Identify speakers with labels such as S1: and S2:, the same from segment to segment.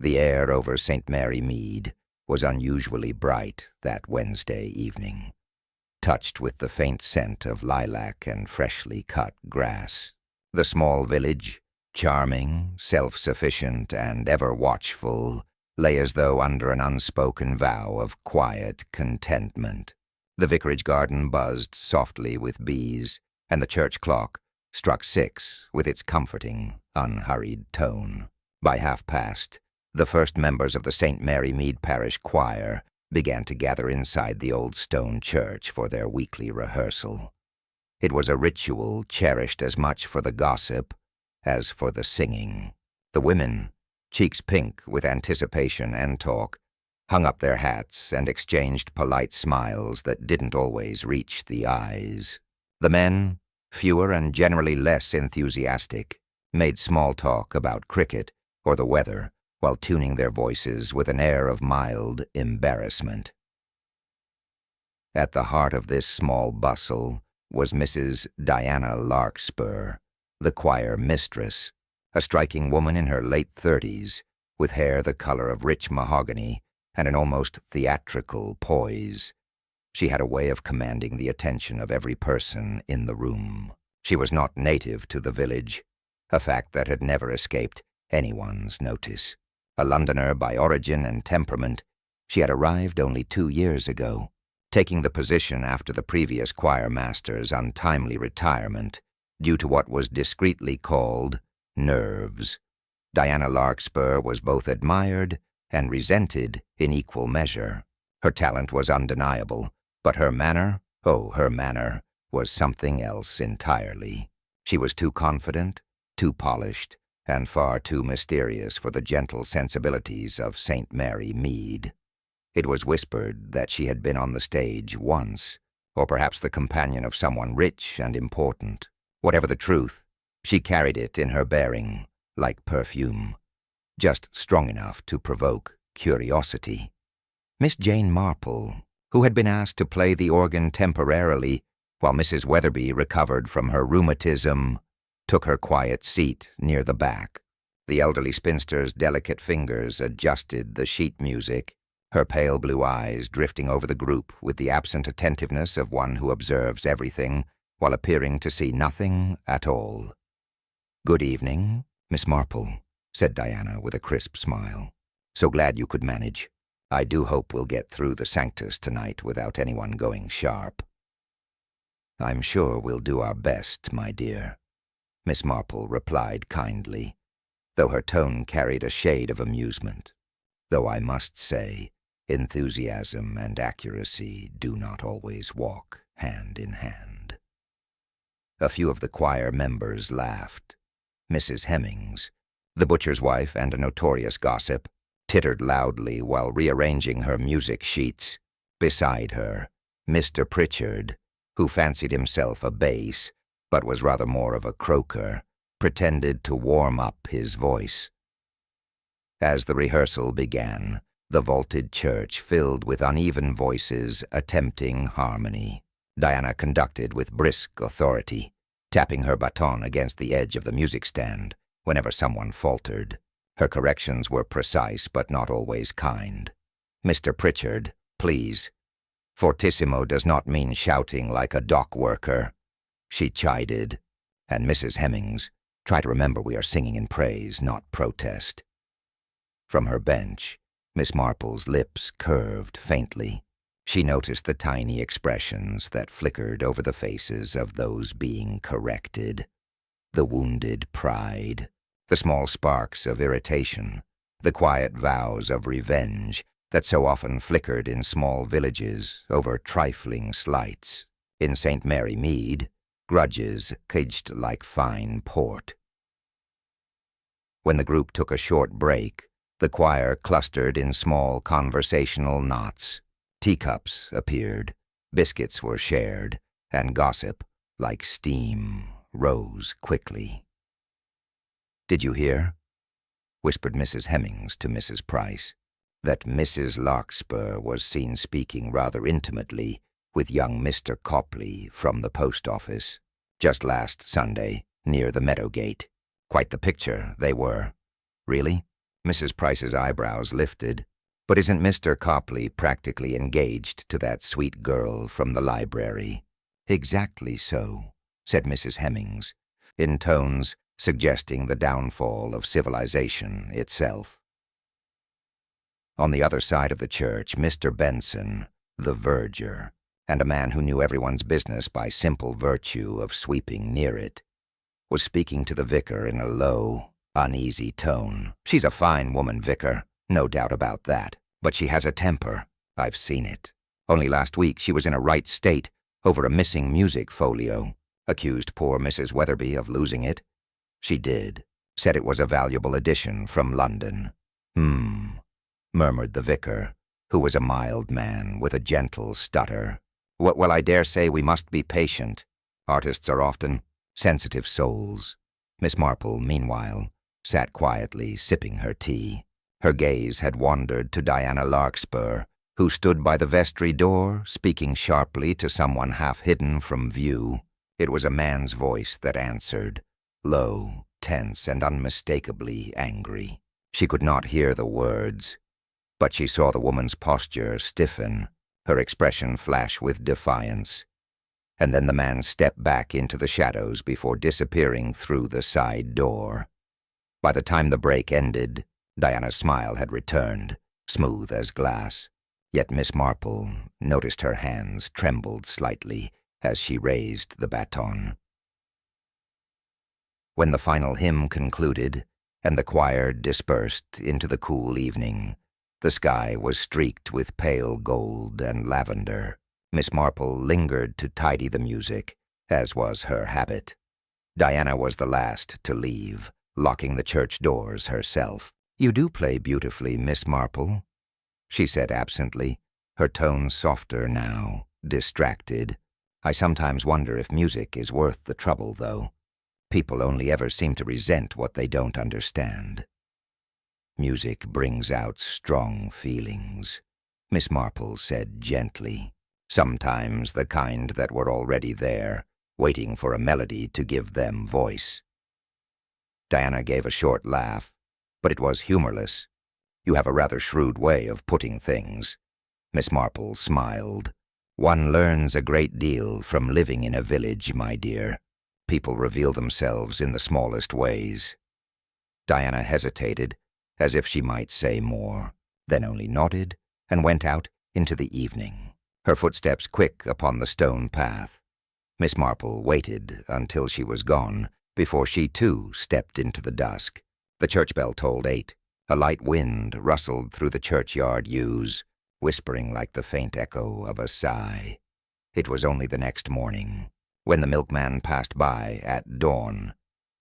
S1: The air over St. Mary Mead was unusually bright that Wednesday evening, touched with the faint scent of lilac and freshly cut grass. The small village, charming, self-sufficient, and ever watchful, lay as though under an unspoken vow of quiet contentment. The vicarage garden buzzed softly with bees, and the church clock struck 6 with its comforting, unhurried tone. By past, the first members of the St. Mary Mead Parish Choir began to gather inside the old stone church for their weekly rehearsal. It was a ritual cherished as much for the gossip as for the singing. The women, cheeks pink with anticipation and talk, hung up their hats and exchanged polite smiles that didn't always reach the eyes. The men, fewer and generally less enthusiastic, made small talk about cricket or the weather while tuning their voices with an air of mild embarrassment. At the heart of this small bustle was Mrs. Diana Larkspur, the choir mistress, a striking woman in her late 30s, with hair the color of rich mahogany and an almost theatrical poise. She had a way of commanding the attention of every person in the room. She was not native to the village, a fact that had never escaped anyone's notice. A Londoner by origin and temperament, she had arrived only 2 years ago, taking the position after the previous choir master's untimely retirement due to what was discreetly called nerves. Diana Larkspur was both admired and resented in equal measure. Her talent was undeniable, but her manner was something else entirely. She was too confident, too polished, and far too mysterious for the gentle sensibilities of St. Mary Mead. It was whispered that she had been on the stage once, or perhaps the companion of someone rich and important. Whatever the truth, she carried it in her bearing, like perfume, just strong enough to provoke curiosity. Miss Jane Marple, who had been asked to play the organ temporarily while Mrs. Weatherby recovered from her rheumatism, took her quiet seat near the back. The elderly spinster's delicate fingers adjusted the sheet music, her pale blue eyes drifting over the group with the absent attentiveness of one who observes everything while appearing to see nothing at all. "Good evening, Miss Marple," said Diana with a crisp smile. "So glad you could manage. I do hope we'll get through the Sanctus tonight without anyone going sharp." "I'm sure we'll do our best, my dear," Miss Marple replied kindly, though her tone carried a shade of amusement. "Though I must say, enthusiasm and accuracy do not always walk hand in hand." A few of the choir members laughed. Mrs. Hemings, the butcher's wife and a notorious gossip, tittered loudly while rearranging her music sheets. Beside her, Mr. Pritchard, who fancied himself a bass, but was rather more of a croaker, pretended to warm up his voice. As the rehearsal began, the vaulted church filled with uneven voices attempting harmony. Diana conducted with brisk authority, tapping her baton against the edge of the music stand whenever someone faltered. Her corrections were precise but not always kind. "Mr. Pritchard, please. Fortissimo does not mean shouting like a dock worker," she chided, and Mrs. Hemings, "Try to remember we are singing in praise, not protest." From her bench, Miss Marple's lips curved faintly. She noticed the tiny expressions that flickered over the faces of those being corrected. The wounded pride, the small sparks of irritation, the quiet vows of revenge that so often flickered in small villages over trifling slights. In St. Mary Mead, grudges caged like fine port. When the group took a short break, the choir clustered in small conversational knots. Teacups appeared, biscuits were shared, and gossip, like steam, rose quickly. "Did you hear?" whispered Mrs. Hemings to Mrs. Price, "that Mrs. Larkspur was seen speaking rather intimately with young Mr. Copley from the post office, just last Sunday, near the Meadowgate. Quite the picture they were." "Really? Mrs. Price's eyebrows lifted. "But isn't Mr. Copley practically engaged to that sweet girl from the library?" "Exactly so," said Mrs. Hemings, in tones suggesting the downfall of civilization itself. On the other side of the church, Mr. Benson, the verger, and a man who knew everyone's business by simple virtue of sweeping near it, was speaking to the vicar in a low, uneasy tone. "She's a fine woman, Vicar, no doubt about that. But she has a temper. I've seen it. Only last week she was in a right state over a missing music folio. Accused poor Mrs. Weatherby of losing it. She did. Said it was a valuable addition from London." Murmured the vicar, who was a mild man with a gentle stutter. "Well, I dare say we must be patient. Artists are often sensitive souls." Miss Marple, meanwhile, sat quietly sipping her tea. Her gaze had wandered to Diana Larkspur, who stood by the vestry door, speaking sharply to someone half hidden from view. It was a man's voice that answered, low, tense, and unmistakably angry. She could not hear the words, but she saw the woman's posture stiffen, her expression flash with defiance. And then the man stepped back into the shadows before disappearing through the side door. By the time the break ended, Diana's smile had returned, smooth as glass. Yet Miss Marple noticed her hands trembled slightly as she raised the baton. When the final hymn concluded and the choir dispersed into the cool evening, the sky was streaked with pale gold and lavender. Miss Marple lingered to tidy the music, as was her habit. Diana was the last to leave, locking the church doors herself. "You do play beautifully, Miss Marple," she said absently, her tone softer now, distracted. "I sometimes wonder if music is worth the trouble, though. People only ever seem to resent what they don't understand." "Music brings out strong feelings," Miss Marple said gently. "Sometimes the kind that were already there, waiting for a melody to give them voice." Diana gave a short laugh, but it was humorless. "You have a rather shrewd way of putting things." Miss Marple smiled. "One learns a great deal from living in a village, my dear. People reveal themselves in the smallest ways." Diana hesitated, as if she might say more, then only nodded and went out into the evening, her footsteps quick upon the stone path. Miss Marple waited until she was gone before she too stepped into the dusk. The church bell tolled 8. A light wind rustled through the churchyard yews, whispering like the faint echo of a sigh. It was only the next morning, when the milkman passed by at dawn,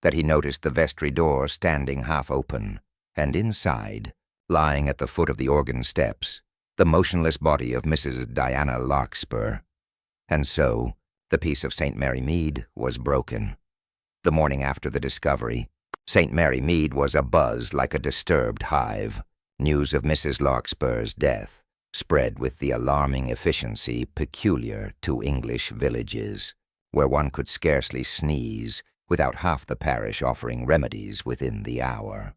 S1: that he noticed the vestry door standing half open, and inside, lying at the foot of the organ steps, the motionless body of Mrs. Diana Larkspur. And so, the peace of St. Mary Mead was broken. The morning after the discovery, St. Mary Mead was abuzz like a disturbed hive. News of Mrs. Larkspur's death spread with the alarming efficiency peculiar to English villages, where one could scarcely sneeze without half the parish offering remedies within the hour.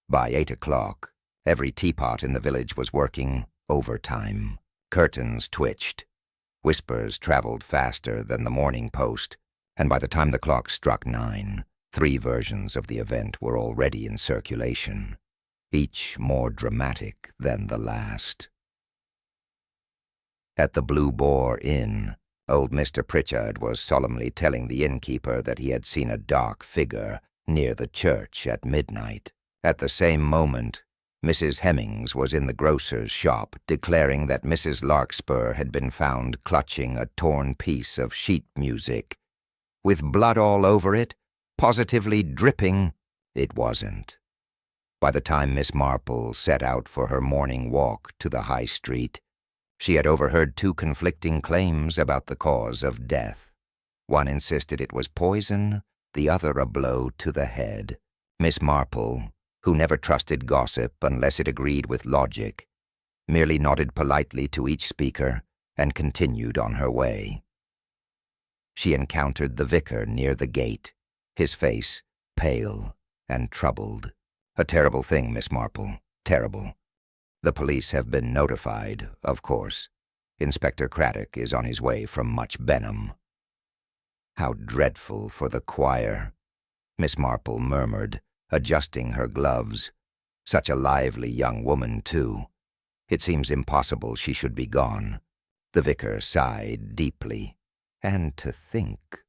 S1: By 8 o'clock, every teapot in the village was working overtime. Curtains twitched. Whispers traveled faster than the Morning Post, and by the time the clock struck 9, 3 versions of the event were already in circulation, each more dramatic than the last. At the Blue Boar Inn, old Mr. Pritchard was solemnly telling the innkeeper that he had seen a dark figure near the church at midnight. At the same moment, Mrs. Hemings was in the grocer's shop, declaring that Mrs. Larkspur had been found clutching a torn piece of sheet music, with blood all over it, positively dripping. It wasn't. By the time Miss Marple set out for her morning walk to the High Street, she had overheard 2 conflicting claims about the cause of death. One insisted it was poison, the other a blow to the head. Miss Marple, who never trusted gossip unless it agreed with logic, merely nodded politely to each speaker and continued on her way. She encountered the vicar near the gate, his face pale, and troubled. "A terrible thing, Miss Marple. Terrible. The police have been notified, of course. Inspector Craddock is on his way from Much Benham." "How dreadful for the choir," Miss Marple murmured, adjusting her gloves. "Such a lively young woman, too. It seems impossible she should be gone." The vicar sighed deeply. "And to think,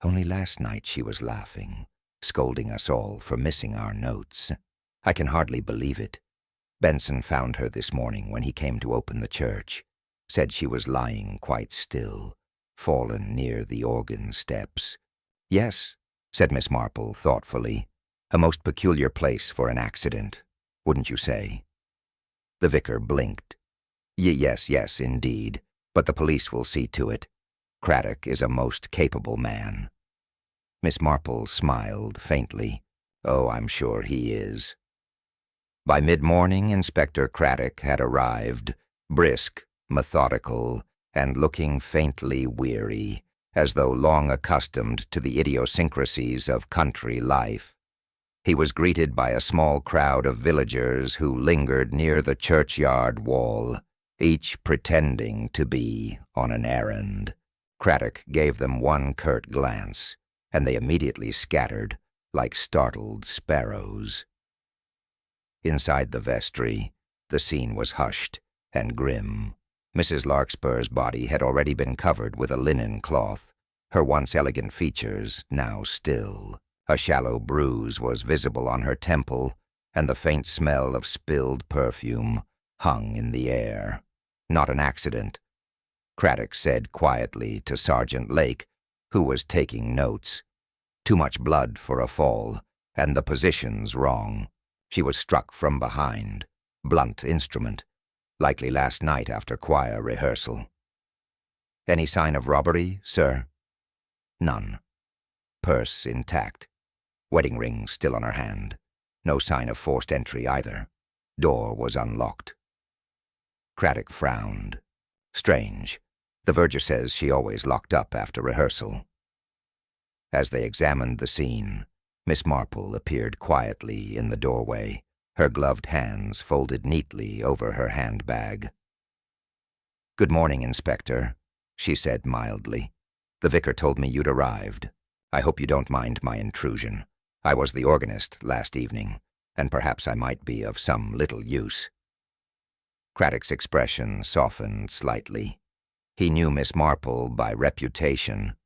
S1: only last night she was laughing, scolding us all for missing our notes. I can hardly believe it. Benson found her this morning when he came to open the church. Said she was lying quite still, fallen near the organ steps." "Yes," said Miss Marple thoughtfully. "A most peculiar place for an accident, wouldn't you say?" The vicar blinked. Yes, indeed, but the police will see to it. Craddock is a most capable man." Miss Marple smiled faintly. "Oh, I'm sure he is." By mid-morning, Inspector Craddock had arrived, brisk, methodical, and looking faintly weary, as though long accustomed to the idiosyncrasies of country life. He was greeted by a small crowd of villagers who lingered near the churchyard wall, each pretending to be on an errand. Craddock gave them one curt glance, and they immediately scattered like startled sparrows. Inside the vestry, the scene was hushed and grim. Mrs. Larkspur's body had already been covered with a linen cloth, her once elegant features now still. A shallow bruise was visible on her temple, and the faint smell of spilled perfume hung in the air. "Not an accident," Craddock said quietly to Sergeant Lake, who was taking notes. "Too much blood for a fall, and the position's wrong. She was struck from behind. Blunt instrument. Likely last night after choir rehearsal." "Any sign of robbery, sir?" "None. Purse intact. Wedding ring still on her hand. No sign of forced entry either. Door was unlocked." Craddock frowned. "Strange. The verger says she always locked up after rehearsal." As they examined the scene, Miss Marple appeared quietly in the doorway, her gloved hands folded neatly over her handbag. "Good morning, Inspector," she said mildly. "The vicar told me you'd arrived. I hope you don't mind my intrusion. I was the organist last evening, and perhaps I might be of some little use." Craddock's expression softened slightly. He knew Miss Marple by reputation.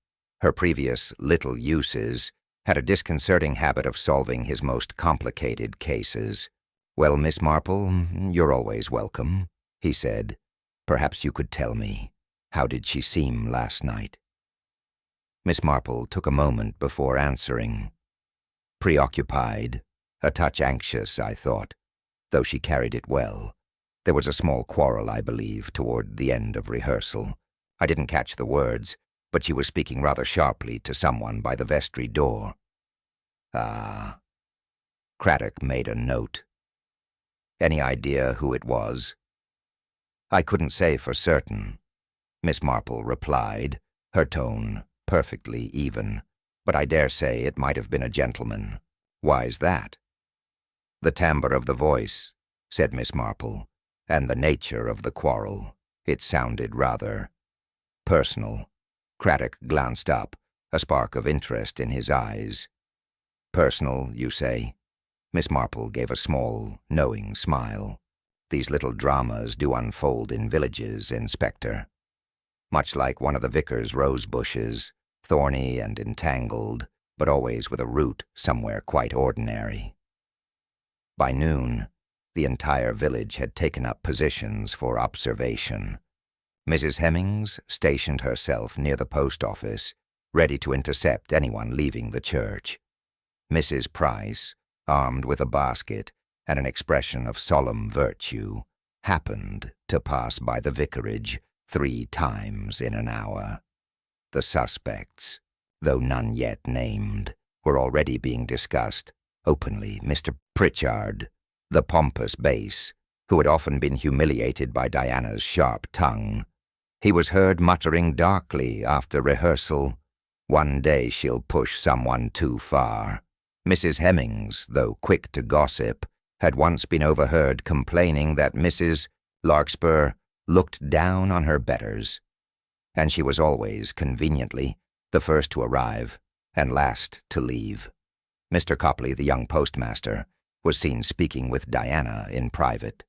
S1: Her previous little uses had a disconcerting habit of solving his most complicated cases. "Well, Miss Marple, you're always welcome," he said. "Perhaps you could tell me, how did she seem last night?" Miss Marple took a moment before answering. "Preoccupied, a touch anxious, I thought, though she carried it well. There was a small quarrel, I believe, toward the end of rehearsal. I didn't catch the words, but she was speaking rather sharply to someone by the vestry door." "Ah." Craddock made a note. "Any idea who it was?" "I couldn't say for certain," Miss Marple replied, her tone perfectly even. "But I dare say it might have been a gentleman." "Why's that?" "The timbre of the voice," said Miss Marple, "and the nature of the quarrel. It sounded rather personal." Craddock glanced up, a spark of interest in his eyes. "Personal, you say?" Miss Marple gave a small, knowing smile. "These little dramas do unfold in villages, Inspector. Much like one of the vicar's rose bushes, thorny and entangled, but always with a root somewhere quite ordinary." By noon, the entire village had taken up positions for observation. Mrs. Hemmings stationed herself near the post office, ready to intercept anyone leaving the church. Mrs. Price, armed with a basket and an expression of solemn virtue, happened to pass by the vicarage 3 times in an hour. The suspects, though none yet named, were already being discussed openly. Mr. Pritchard, the pompous bass, who had often been humiliated by Diana's sharp tongue. He was heard muttering darkly after rehearsal, "One day she'll push someone too far." Mrs. Hemmings, though quick to gossip, had once been overheard complaining that Mrs. Larkspur looked down on her betters, and she was always, conveniently, the first to arrive and last to leave. Mr. Copley, the young postmaster, was seen speaking with Diana in private.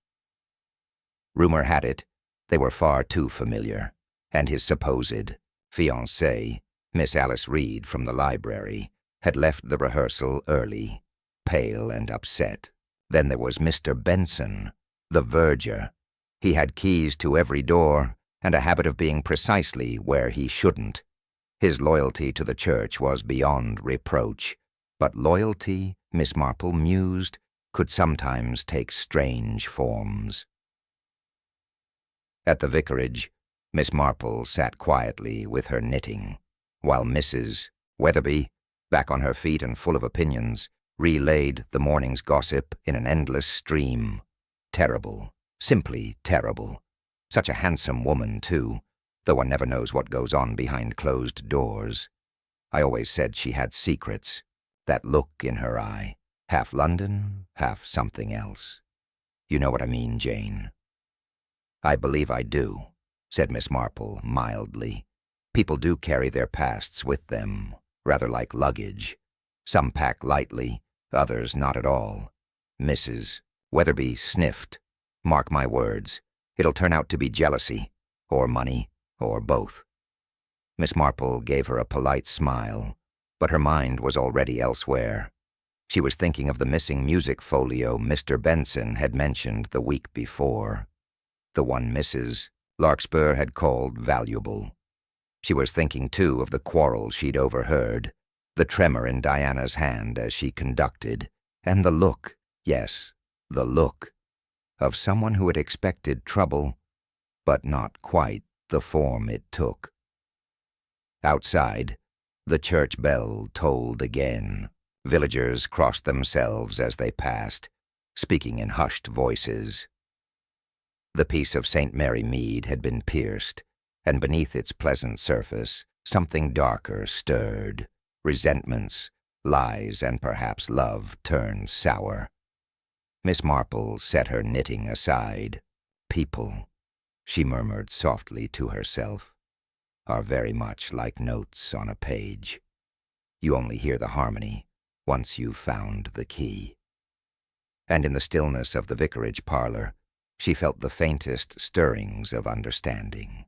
S1: Rumor had it they were far too familiar, and his supposed fiancée, Miss Alice Reed from the library, had left the rehearsal early, pale and upset. Then there was Mr. Benson, the verger. He had keys to every door and a habit of being precisely where he shouldn't. His loyalty to the church was beyond reproach, but loyalty, Miss Marple mused, could sometimes take strange forms. At the vicarage, Miss Marple sat quietly with her knitting, while Mrs. Weatherby, back on her feet and full of opinions, relayed the morning's gossip in an endless stream. Terrible, simply terrible. Such a handsome woman, too, though one never knows what goes on behind closed doors. I always said she had secrets, that look in her eye, half London, half something else. You know what I mean, Jane? I believe I do, said Miss Marple mildly. People do carry their pasts with them, rather like luggage. Some pack lightly, others not at all. Mrs. Weatherby sniffed. Mark my words, it'll turn out to be jealousy, or money, or both. Miss Marple gave her a polite smile, but her mind was already elsewhere. She was thinking of the missing music folio Mr. Benson had mentioned the week before, the one Mrs. Larkspur had called valuable. She was thinking, too, of the quarrel she'd overheard, the tremor in Diana's hand as she conducted, and the look, yes, the look, of someone who had expected trouble, but not quite the form it took. Outside, the church bell tolled again. Villagers crossed themselves as they passed, speaking in hushed voices. The peace of St. Mary Mead had been pierced, and beneath its pleasant surface something darker stirred. Resentments, lies, and perhaps love turned sour. Miss Marple set her knitting aside. People, she murmured softly to herself, are very much like notes on a page. You only hear the harmony once you've found the key. And in the stillness of the vicarage parlor, she felt the faintest stirrings of understanding.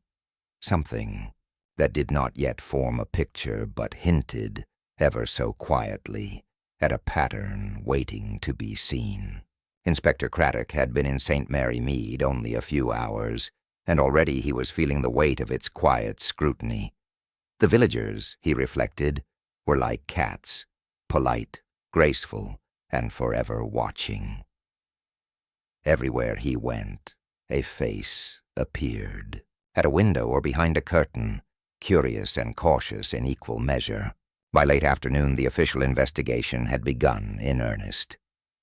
S1: Something that did not yet form a picture but hinted, ever so quietly, at a pattern waiting to be seen. Inspector Craddock had been in St. Mary Mead only a few hours, and already he was feeling the weight of its quiet scrutiny. The villagers, he reflected, were like cats, polite, graceful, and forever watching. Everywhere he went, a face appeared. At a window or behind a curtain, curious and cautious in equal measure. By late afternoon, the official investigation had begun in earnest.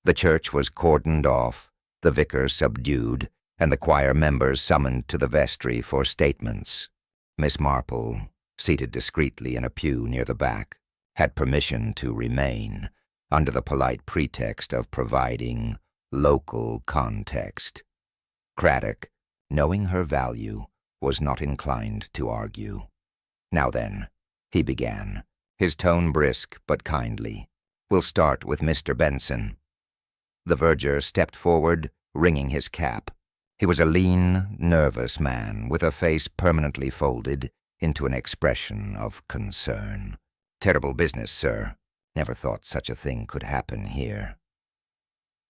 S1: The church was cordoned off, the vicar subdued, and the choir members summoned to the vestry for statements. Miss Marple, seated discreetly in a pew near the back, had permission to remain, under the polite pretext of providing local context. Craddock, knowing her value, was not inclined to argue. Now then, he began, his tone brisk but kindly. We'll start with Mr. Benson. The verger stepped forward, wringing his cap. He was a lean, nervous man with a face permanently folded into an expression of concern. Terrible business, sir. Never thought such a thing could happen here.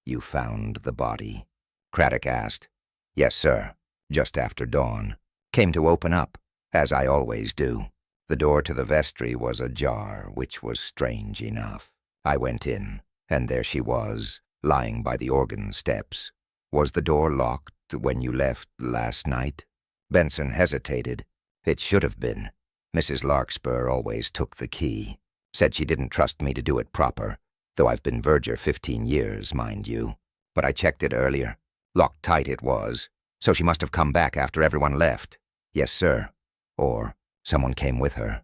S1: You found the body? Craddock asked. Yes, sir. Just after dawn. Came to open up, as I always do. The door to the vestry was ajar, which was strange enough. I went in, and there she was, lying by the organ steps. Was the door locked when you left last night? Benson hesitated. It should have been. Mrs. Larkspur always took the key. Said she didn't trust me to do it proper, though I've been verger 15 years, mind you. But I checked it earlier. Locked tight it was, so she must have come back after everyone left. Yes, sir. Or someone came with her.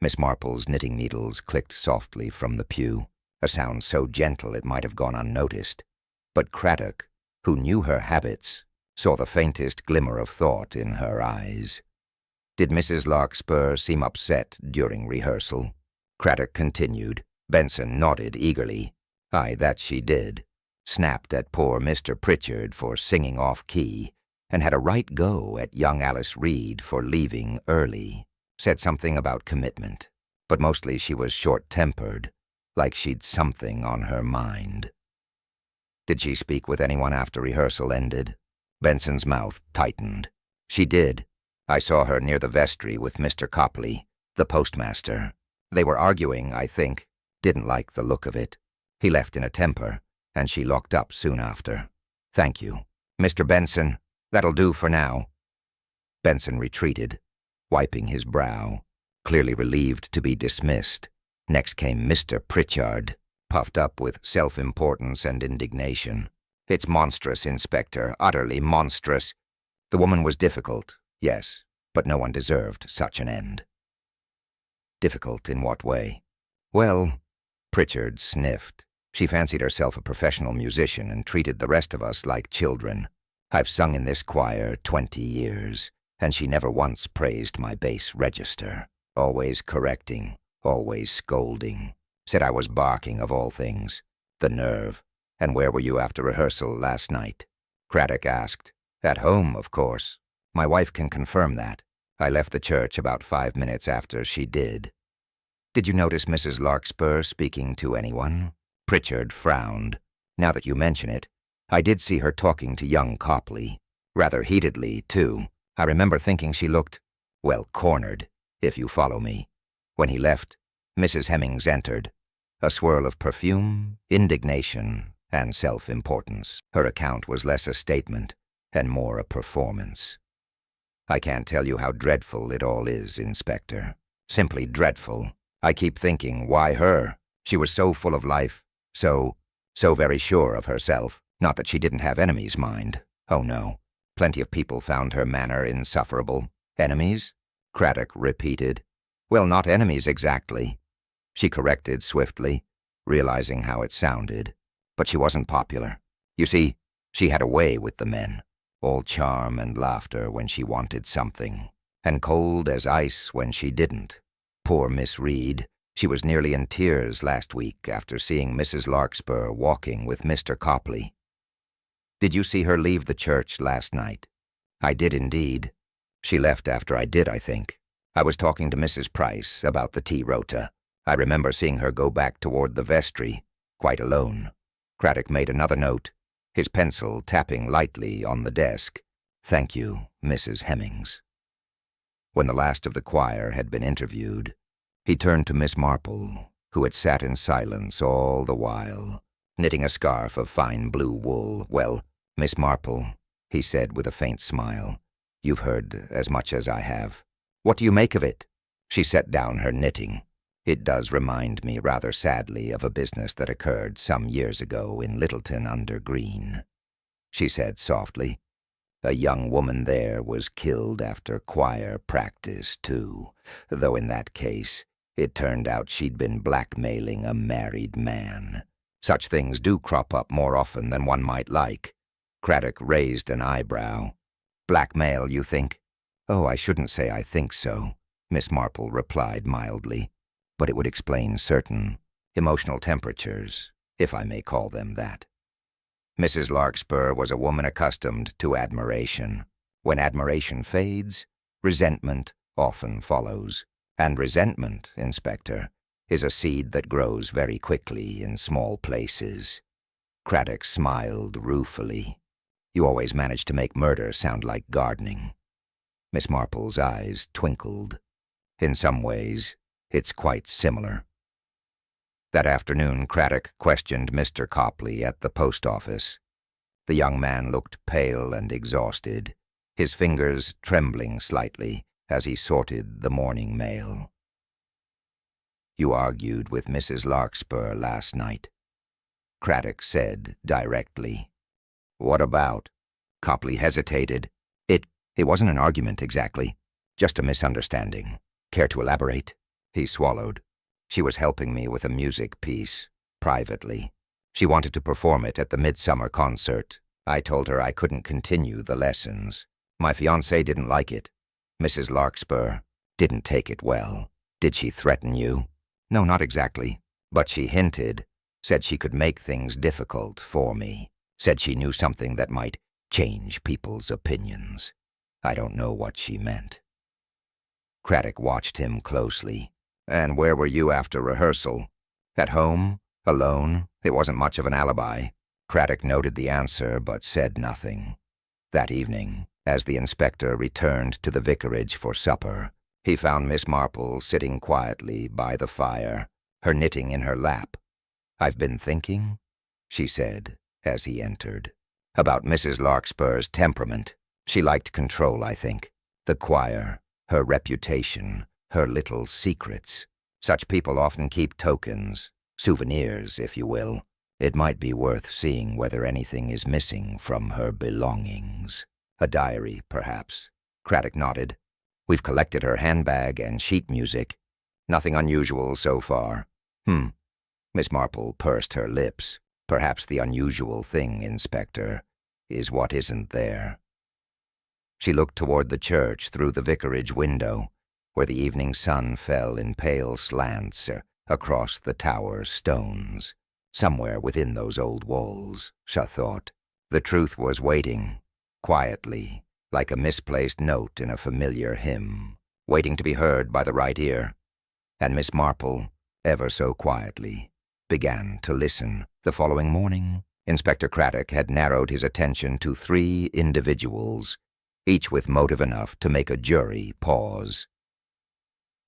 S1: Miss Marple's knitting needles clicked softly from the pew, a sound so gentle it might have gone unnoticed. But Craddock, who knew her habits, saw the faintest glimmer of thought in her eyes. Did Mrs. Larkspur seem upset during rehearsal? Craddock continued. Benson nodded eagerly. Aye, that she did. Snapped at poor Mr. Pritchard for singing off-key, and had a right go at young Alice Reed for leaving early. Said something about commitment, but mostly she was short-tempered, like she'd something on her mind. Did she speak with anyone after rehearsal ended? Benson's mouth tightened. She did. I saw her near the vestry with Mr. Copley, the postmaster. They were arguing, I think. Didn't like the look of it. He left in a temper, and she locked up soon after. Thank you. Mr. Benson, that'll do for now. Benson retreated, wiping his brow, clearly relieved to be dismissed. Next came Mr. Pritchard, puffed up with self-importance and indignation. It's monstrous, Inspector, utterly monstrous. The woman was difficult, yes, but no one deserved such an end. Difficult in what way? Well, Pritchard sniffed. She fancied herself a professional musician and treated the rest of us like children. I've sung in this choir 20 years, and she never once praised my bass register. Always correcting, always scolding. Said I was barking of all things. The nerve. And where were you after rehearsal last night? Craddock asked. At home, of course. My wife can confirm that. I left the church about 5 minutes after she did. Did you notice Mrs. Larkspur speaking to anyone? Pritchard frowned. Now that you mention it, I did see her talking to young Copley. Rather heatedly, too. I remember thinking she looked, well, cornered, if you follow me. When he left, Mrs. Hemings entered. A swirl of perfume, indignation, and self-importance. Her account was less a statement and more a performance. I can't tell you how dreadful it all is, Inspector. Simply dreadful. I keep thinking, why her? She was so full of life, so very sure of herself. Not that she didn't have enemies, mind. Oh, no. Plenty of people found her manner insufferable. Enemies? Craddock repeated. Well, not enemies exactly. She corrected swiftly, realizing how it sounded. But she wasn't popular. You see, she had a way with the men. All charm and laughter when she wanted something, and cold as ice when she didn't. Poor Miss Reed. She was nearly in tears last week after seeing Mrs. Larkspur walking with Mr. Copley. Did you see her leave the church last night? I did indeed. She left after I did, I think. I was talking to Mrs. Price about the tea rota. I remember seeing her go back toward the vestry, quite alone. Craddock made another note, his pencil tapping lightly on the desk. Thank you, Mrs. Hemings. When the last of the choir had been interviewed, he turned to Miss Marple, who had sat in silence all the while, knitting a scarf of fine blue wool. Well, Miss Marple, he said with a faint smile, you've heard as much as I have. What do you make of it? She set down her knitting. It does remind me rather sadly of a business that occurred some years ago in Littleton-under-Green, she said softly. A young woman there was killed after choir practice, too, though in that case it turned out she'd been blackmailing a married man. Such things do crop up more often than one might like. Craddock raised an eyebrow. Blackmail, you think? Oh, I shouldn't say I think so, Miss Marple replied mildly, but it would explain certain emotional temperatures, if I may call them that. Mrs. Larkspur was a woman accustomed to admiration. When admiration fades, resentment often follows. And resentment, Inspector, is a seed that grows very quickly in small places. Craddock smiled ruefully. You always manage to make murder sound like gardening. Miss Marple's eyes twinkled. In some ways, it's quite similar. That afternoon, Craddock questioned Mr. Copley at the post office. The young man looked pale and exhausted, his fingers trembling slightly as he sorted the morning mail. You argued with Mrs. Larkspur last night, Craddock said directly. What about? Copley hesitated. It wasn't an argument exactly, just a misunderstanding. Care to elaborate? He swallowed. She was helping me with a music piece. privately. She wanted to perform it at the midsummer concert. I told her I couldn't continue the lessons. My fiancé didn't like it. Mrs. Larkspur didn't take it well. Did she threaten you? No, not exactly. But she hinted, said she could make things difficult for me, said she knew something that might change people's opinions. I don't know what she meant. Craddock watched him closely. And where were you after rehearsal? At home? Alone? It wasn't much of an alibi. Craddock noted the answer but said nothing. That evening, as the inspector returned to the vicarage for supper, he found Miss Marple sitting quietly by the fire, her knitting in her lap. "I've been thinking," she said as he entered, "about Mrs. Larkspur's temperament. She liked control, I think. The choir, her reputation, her little secrets. Such people often keep tokens, souvenirs, if you will. It might be worth seeing whether anything is missing from her belongings. A diary, perhaps." Craddock nodded. "We've collected her handbag and sheet music. Nothing unusual so far." Miss Marple pursed her lips. "Perhaps the unusual thing, Inspector, is what isn't there." She looked toward the church through the vicarage window, where the evening sun fell in pale slants across the tower stones. Somewhere within those old walls, she thought, the truth was waiting, quietly, like a misplaced note in a familiar hymn, waiting to be heard by the right ear. And Miss Marple, ever so quietly, began to listen. The following morning, Inspector Craddock had narrowed his attention to 3 individuals, each with motive enough to make a jury pause.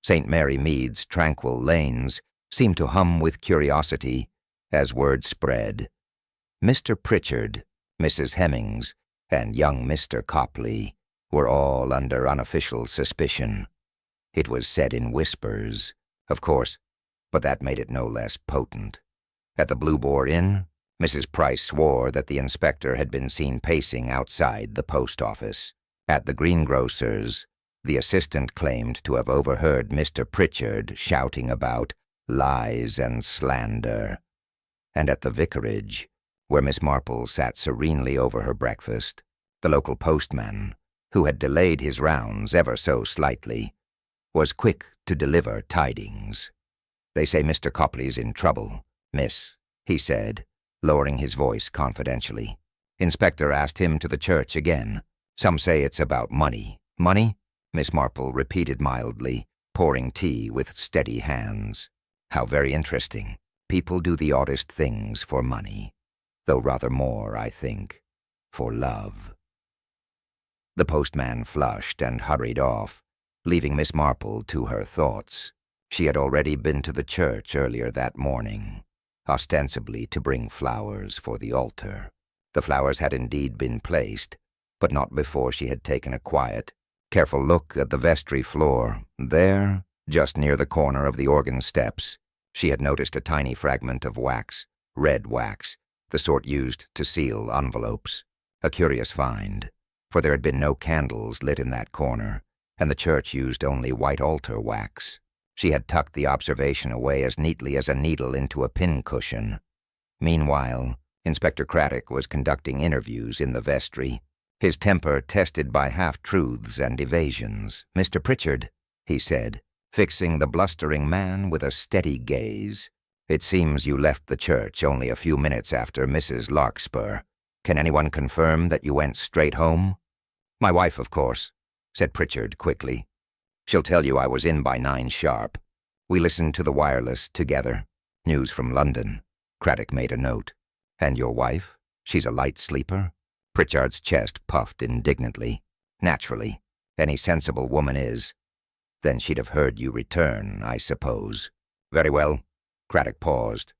S1: St. Mary Mead's tranquil lanes seemed to hum with curiosity as word spread. Mr. Pritchard, Mrs. Hemmings, and young Mr. Copley were all under unofficial suspicion. It was said in whispers, of course, but that made it no less potent. At the Blue Boar Inn, Mrs. Price swore that the inspector had been seen pacing outside the post office. At the greengrocer's, the assistant claimed to have overheard Mr. Pritchard shouting about lies and slander. And at the vicarage, where Miss Marple sat serenely over her breakfast, the local postman, who had delayed his rounds ever so slightly, was quick to deliver tidings. "They say Mr. Copley's in trouble, miss," he said, lowering his voice confidentially. "Inspector asked him to the church again. Some say it's about money." "Money?" Miss Marple repeated mildly, pouring tea with steady hands. "How very interesting. People do the oddest things for money, though rather more, I think, for love." The postman flushed and hurried off, leaving Miss Marple to her thoughts. She had already been to the church earlier that morning, ostensibly to bring flowers for the altar. The flowers had indeed been placed, but not before she had taken a quiet, careful look at the vestry floor. There, just near the corner of the organ steps, she had noticed a tiny fragment of wax, red wax, the sort used to seal envelopes. A curious find, for there had been no candles lit in that corner, and the church used only white altar wax. She had tucked the observation away as neatly as a needle into a pincushion. Meanwhile, Inspector Craddock was conducting interviews in the vestry, his temper tested by half-truths and evasions. "Mr. Pritchard," he said, fixing the blustering man with a steady gaze, "it seems you left the church only a few minutes after Mrs. Larkspur. Can anyone confirm that you went straight home?" "My wife, of course," said Pritchard quickly. "She'll tell you I was in by 9 sharp. We listened to the wireless together. News from London." Craddock made a note. "And your wife? She's a light sleeper?" Pritchard's chest puffed indignantly. "Naturally. Any sensible woman is. Then she'd have heard you return, I suppose." "Very well." Craddock paused.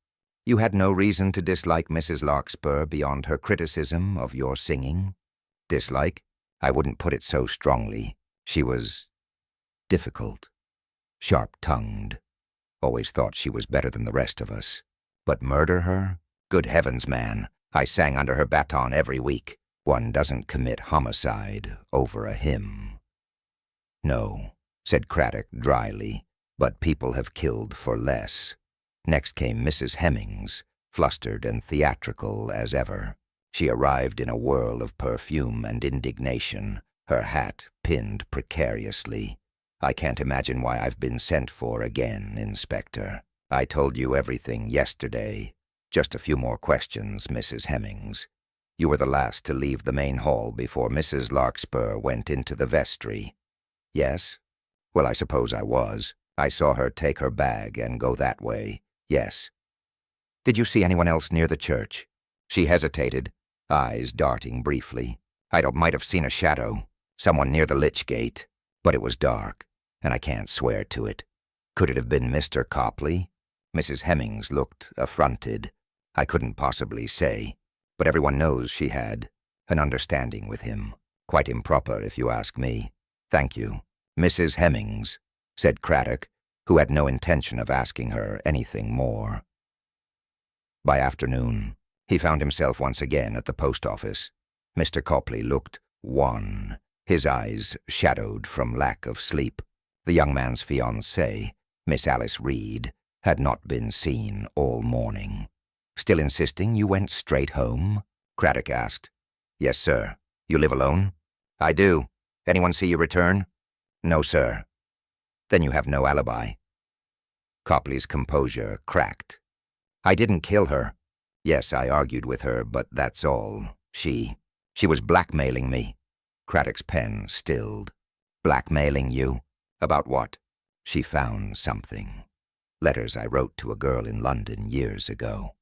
S1: "You had no reason to dislike Mrs. Larkspur beyond her criticism of your singing?" "Dislike? I wouldn't put it so strongly. She was difficult, sharp-tongued. Always thought she was better than the rest of us. But murder her? Good heavens, man. I sang under her baton every week. One doesn't commit homicide over a hymn." "No," said Craddock dryly, "but people have killed for less. Next came Mrs. Hemings, flustered and theatrical as ever. She arrived in a whirl of perfume and indignation, her hat pinned precariously. "I can't imagine why I've been sent for again, Inspector. I told you everything yesterday. Just a few more questions, Mrs. Hemings. You were the last to leave the main hall before Mrs. Larkspur went into the vestry." "Yes?" "Well, I suppose I was. I saw her take her bag and go that way. Yes." "Did you see anyone else near the church?" She hesitated, eyes darting briefly. "Might have seen a shadow, someone near the lich gate, but it was dark, and I can't swear to it. Could it have been Mr. Copley?" Mrs. Hemings looked affronted. "I couldn't possibly say, but everyone knows she had an understanding with him. Quite improper, if you ask me." "Thank you, Mrs. Hemings," said Craddock, who had no intention of asking her anything more. By afternoon, he found himself once again at the post office. Mr. Copley looked wan, his eyes shadowed from lack of sleep. The young man's fiancée, Miss Alice Reed, had not been seen all morning. "Still insisting you went straight home?" Craddock asked. "Yes, sir. You live alone?" "I do. Anyone see you return?" "No, sir." "Then you have no alibi." Copley's composure cracked. "I didn't kill her. Yes, I argued with her, but that's all. She was blackmailing me." Craddock's pen stilled. "Blackmailing you? About what?" "She found something. Letters I wrote to a girl in London years ago.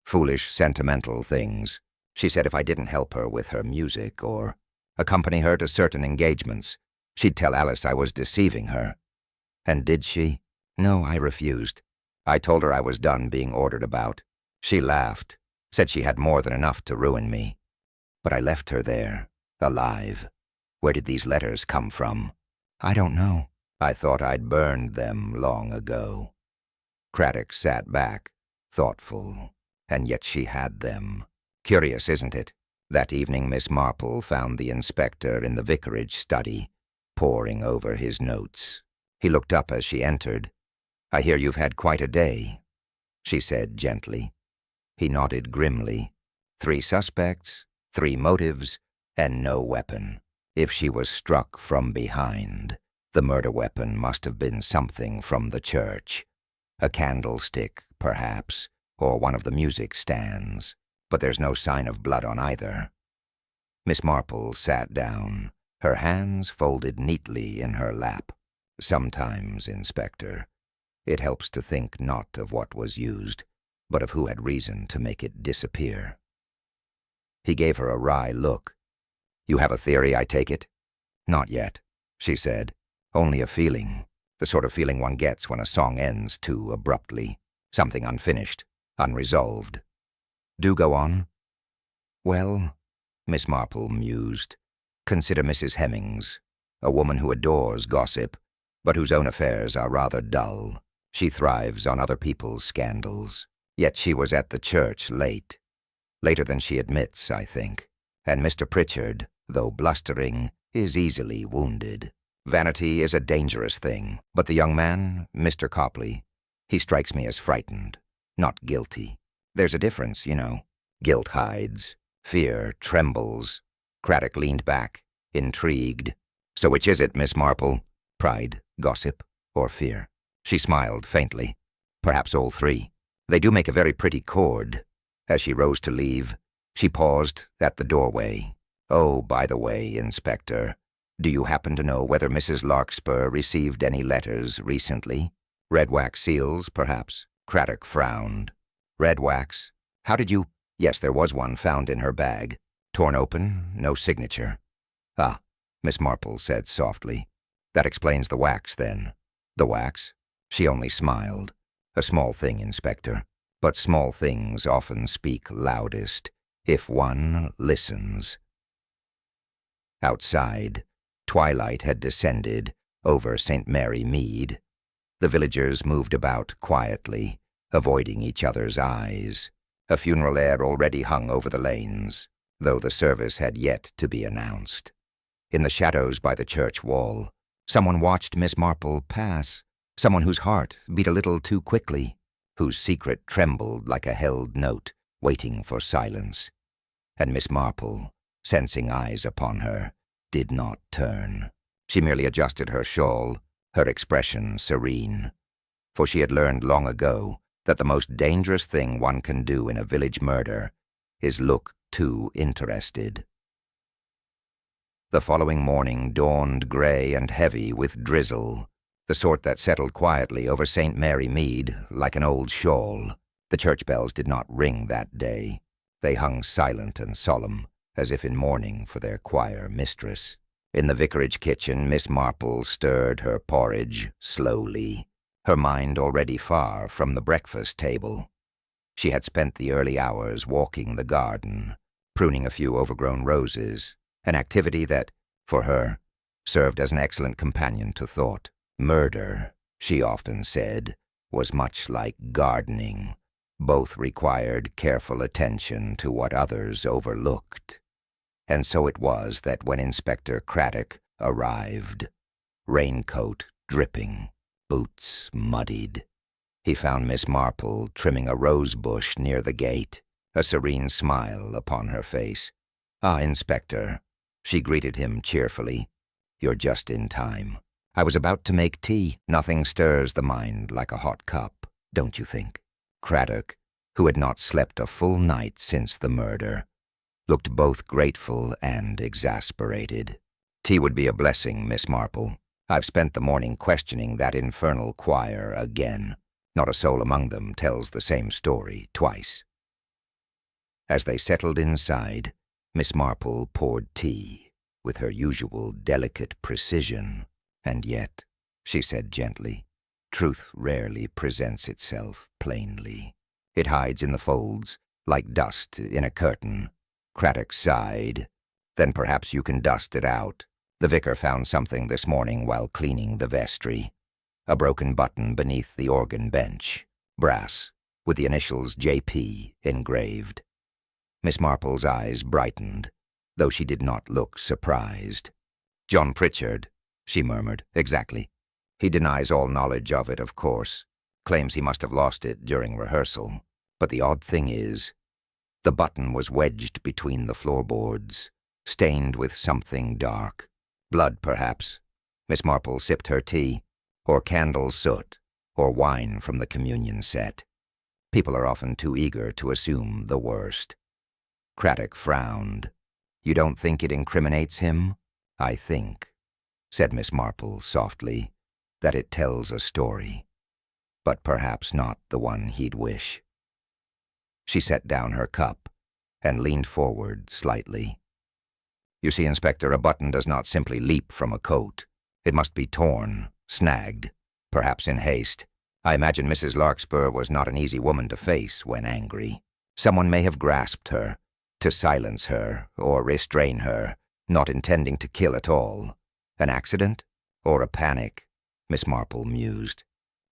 S1: Foolish, sentimental things. She said if I didn't help her with her music or accompany her to certain engagements, she'd tell Alice I was deceiving her." "And did she?" "No, I refused. I told her I was done being ordered about. She laughed, said she had more than enough to ruin me. But I left her there, alive. Where did these letters come from?" "I don't know. I thought I'd burned them long ago." Craddock sat back, thoughtful, and yet she had them. Curious, isn't it? That evening Miss Marple found the inspector in the vicarage study, poring over his notes. He looked up as she entered. "I hear you've had quite a day," she said gently. He nodded grimly. 3 suspects, 3 motives, and no weapon. If she was struck from behind, the murder weapon must have been something from the church. A candlestick, perhaps, or one of the music stands. But there's no sign of blood on either. Miss Marple sat down, her hands folded neatly in her lap. "Sometimes, Inspector, it helps to think not of what was used, but of who had reason to make it disappear." He gave her a wry look. "You have a theory, I take it?" "Not yet," she said. "Only a feeling. The sort of feeling one gets when a song ends too abruptly. Something unfinished, unresolved." "Do go on." "Well," Miss Marple mused, "consider Mrs. Hemings, a woman who adores gossip, but whose own affairs are rather dull. She thrives on other people's scandals. Yet she was at the church late. Later than she admits, I think. And Mr. Pritchard, though blustering, is easily wounded. Vanity is a dangerous thing, but the young man, Mr. Copley, he strikes me as frightened, not guilty. There's a difference, you know. Guilt hides. Fear trembles." Craddock leaned back, intrigued. "So which is it, Miss Marple? Pride, gossip, or fear?" She smiled faintly. "Perhaps all 3. They do make a very pretty chord." As she rose to leave, she paused at the doorway. "Oh, by the way, Inspector, do you happen to know whether Mrs. Larkspur received any letters recently? Red wax seals, perhaps?" Craddock frowned. "Red wax? How did you—" "Yes, there was one found in her bag. Torn open, no signature." "Ah," Miss Marple said softly. "That explains the wax, then." "The wax?" She only smiled. "A small thing, Inspector. But small things often speak loudest, if one listens." Outside, twilight had descended over St. Mary Mead. The villagers moved about quietly, avoiding each other's eyes. A funeral air already hung over the lanes, though the service had yet to be announced. In the shadows by the church wall, someone watched Miss Marple pass, someone whose heart beat a little too quickly. whose secret trembled like a held note, waiting for silence. And Miss Marple, sensing eyes upon her, did not turn. She merely adjusted her shawl, her expression serene. For she had learned long ago that the most dangerous thing one can do in a village murder is look too interested. The following morning dawned gray and heavy with drizzle, the sort that settled quietly over St. Mary Mead like an old shawl. The church bells did not ring that day. They hung silent and solemn, as if in mourning for their choir mistress. In the vicarage kitchen, Miss Marple stirred her porridge slowly, her mind already far from the breakfast table. She had spent the early hours walking the garden, pruning a few overgrown roses, an activity that, for her, served as an excellent companion to thought. Murder, she often said, was much like gardening. Both required careful attention to what others overlooked. And so it was that when Inspector Craddock arrived, raincoat dripping, boots muddied, he found Miss Marple trimming a rose bush near the gate, a serene smile upon her face. "Ah, Inspector," she greeted him cheerfully. "You're just in time. I was about to make tea. Nothing stirs the mind like a hot cup, don't you think?" Craddock, who had not slept a full night since the murder, looked both grateful and exasperated. "Tea would be a blessing, Miss Marple. I've spent the morning questioning that infernal choir again. Not a soul among them tells the same story twice." As they settled inside, Miss Marple poured tea with her usual delicate precision. "And yet," she said gently, "truth rarely presents itself plainly. It hides in the folds, like dust in a curtain." Craddock sighed. "Then perhaps you can dust it out. The vicar found something this morning while cleaning the vestry. A broken button beneath the organ bench, brass, with the initials J.P. engraved." Miss Marple's eyes brightened, though she did not look surprised. "John Pritchard," she murmured. "Exactly. He denies all knowledge of it, of course. Claims he must have lost it during rehearsal. But the odd thing is, the button was wedged between the floorboards, stained with something dark. Blood, perhaps." Miss Marple sipped her tea, "or candle soot, or wine from the communion set. People are often too eager to assume the worst." Craddock frowned. "You don't think it incriminates him?" "I think," said Miss Marple softly, "that it tells a story, but perhaps not the one he'd wish." She set down her cup and leaned forward slightly. "You see, Inspector, a button does not simply leap from a coat. It must be torn, snagged, perhaps in haste. I imagine Mrs. Larkspur was not an easy woman to face when angry. Someone may have grasped her, to silence her or restrain her, not intending to kill at all. An accident? Or a panic?" Miss Marple mused.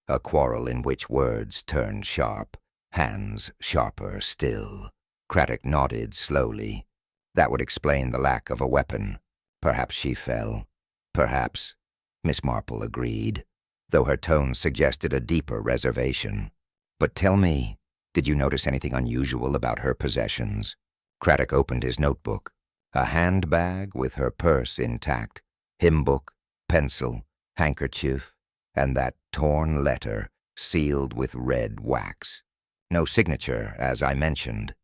S1: "A quarrel in which words turned sharp, hands sharper still." Craddock nodded slowly. "That would explain the lack of a weapon. Perhaps she fell." "Perhaps," Miss Marple agreed, though her tone suggested a deeper reservation. "But tell me, did you notice anything unusual about her possessions?" Craddock opened his notebook. A handbag with her purse intact, hymn book, pencil, handkerchief, and that torn letter sealed with red wax. "No signature, as I mentioned."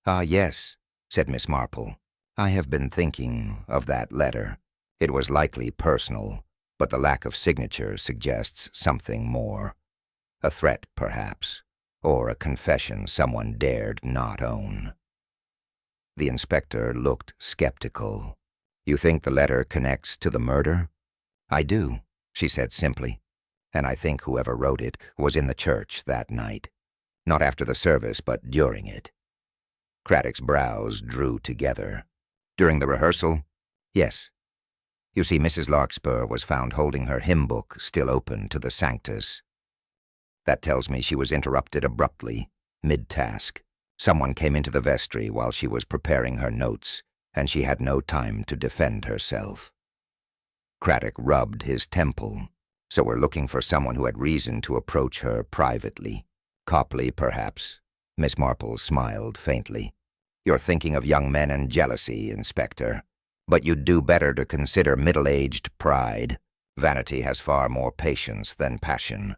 S1: "Ah, yes," said Miss Marple. "I have been thinking of that letter. It was likely personal, but the lack of signature suggests something more. A threat, perhaps, or a confession someone dared not own." The inspector looked skeptical. "You think the letter connects to the murder?" "I do," she said simply. "And I think whoever wrote it was in the church that night. Not after the service, but during it." Craddock's brows drew together. "During the rehearsal?" "Yes. You see, Mrs. Larkspur was found holding her hymn book still open to the Sanctus. That tells me she was interrupted abruptly, mid-task. Someone came into the vestry while she was preparing her notes, and she had no time to defend herself." Craddock rubbed his temple. "So we're looking for someone who had reason to approach her privately." Copley, perhaps. Miss Marple smiled faintly. You're thinking of young men and jealousy, Inspector. But you'd do better to consider middle-aged pride. Vanity has far more patience than passion.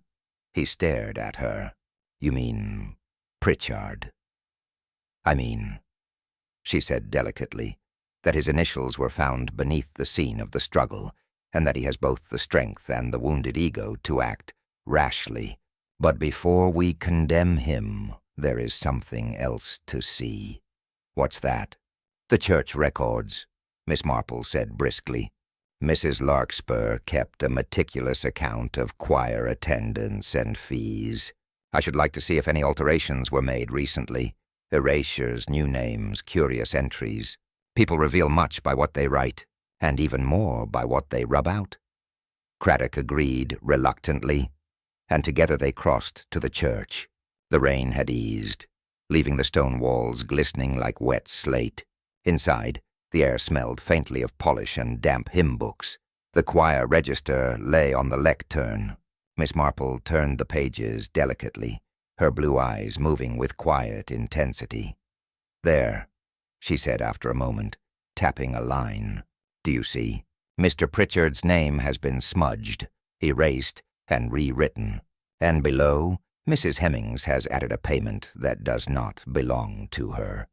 S1: He stared at her. You mean Pritchard? I mean, she said delicately, that his initials were found beneath the scene of the struggle, and that he has both the strength and the wounded ego to act rashly. But before we condemn him, there is something else to see. What's that? The church records, Miss Marple said briskly. Mrs. Larkspur kept a meticulous account of choir attendance and fees. I should like to see if any alterations were made recently. Erasures, new names, curious entries. People reveal much by what they write, and even more by what they rub out. Craddock agreed reluctantly, and together they crossed to the church. The rain had eased, leaving the stone walls glistening like wet slate. Inside, the air smelled faintly of polish and damp hymn books. The choir register lay on the lectern. Miss Marple turned the pages delicately, her blue eyes moving with quiet intensity. There, she said after a moment, tapping a line. Do you see? Mr. Pritchard's name has been smudged, erased, and rewritten. And below, Mrs. Hemings has added a payment that does not belong to her.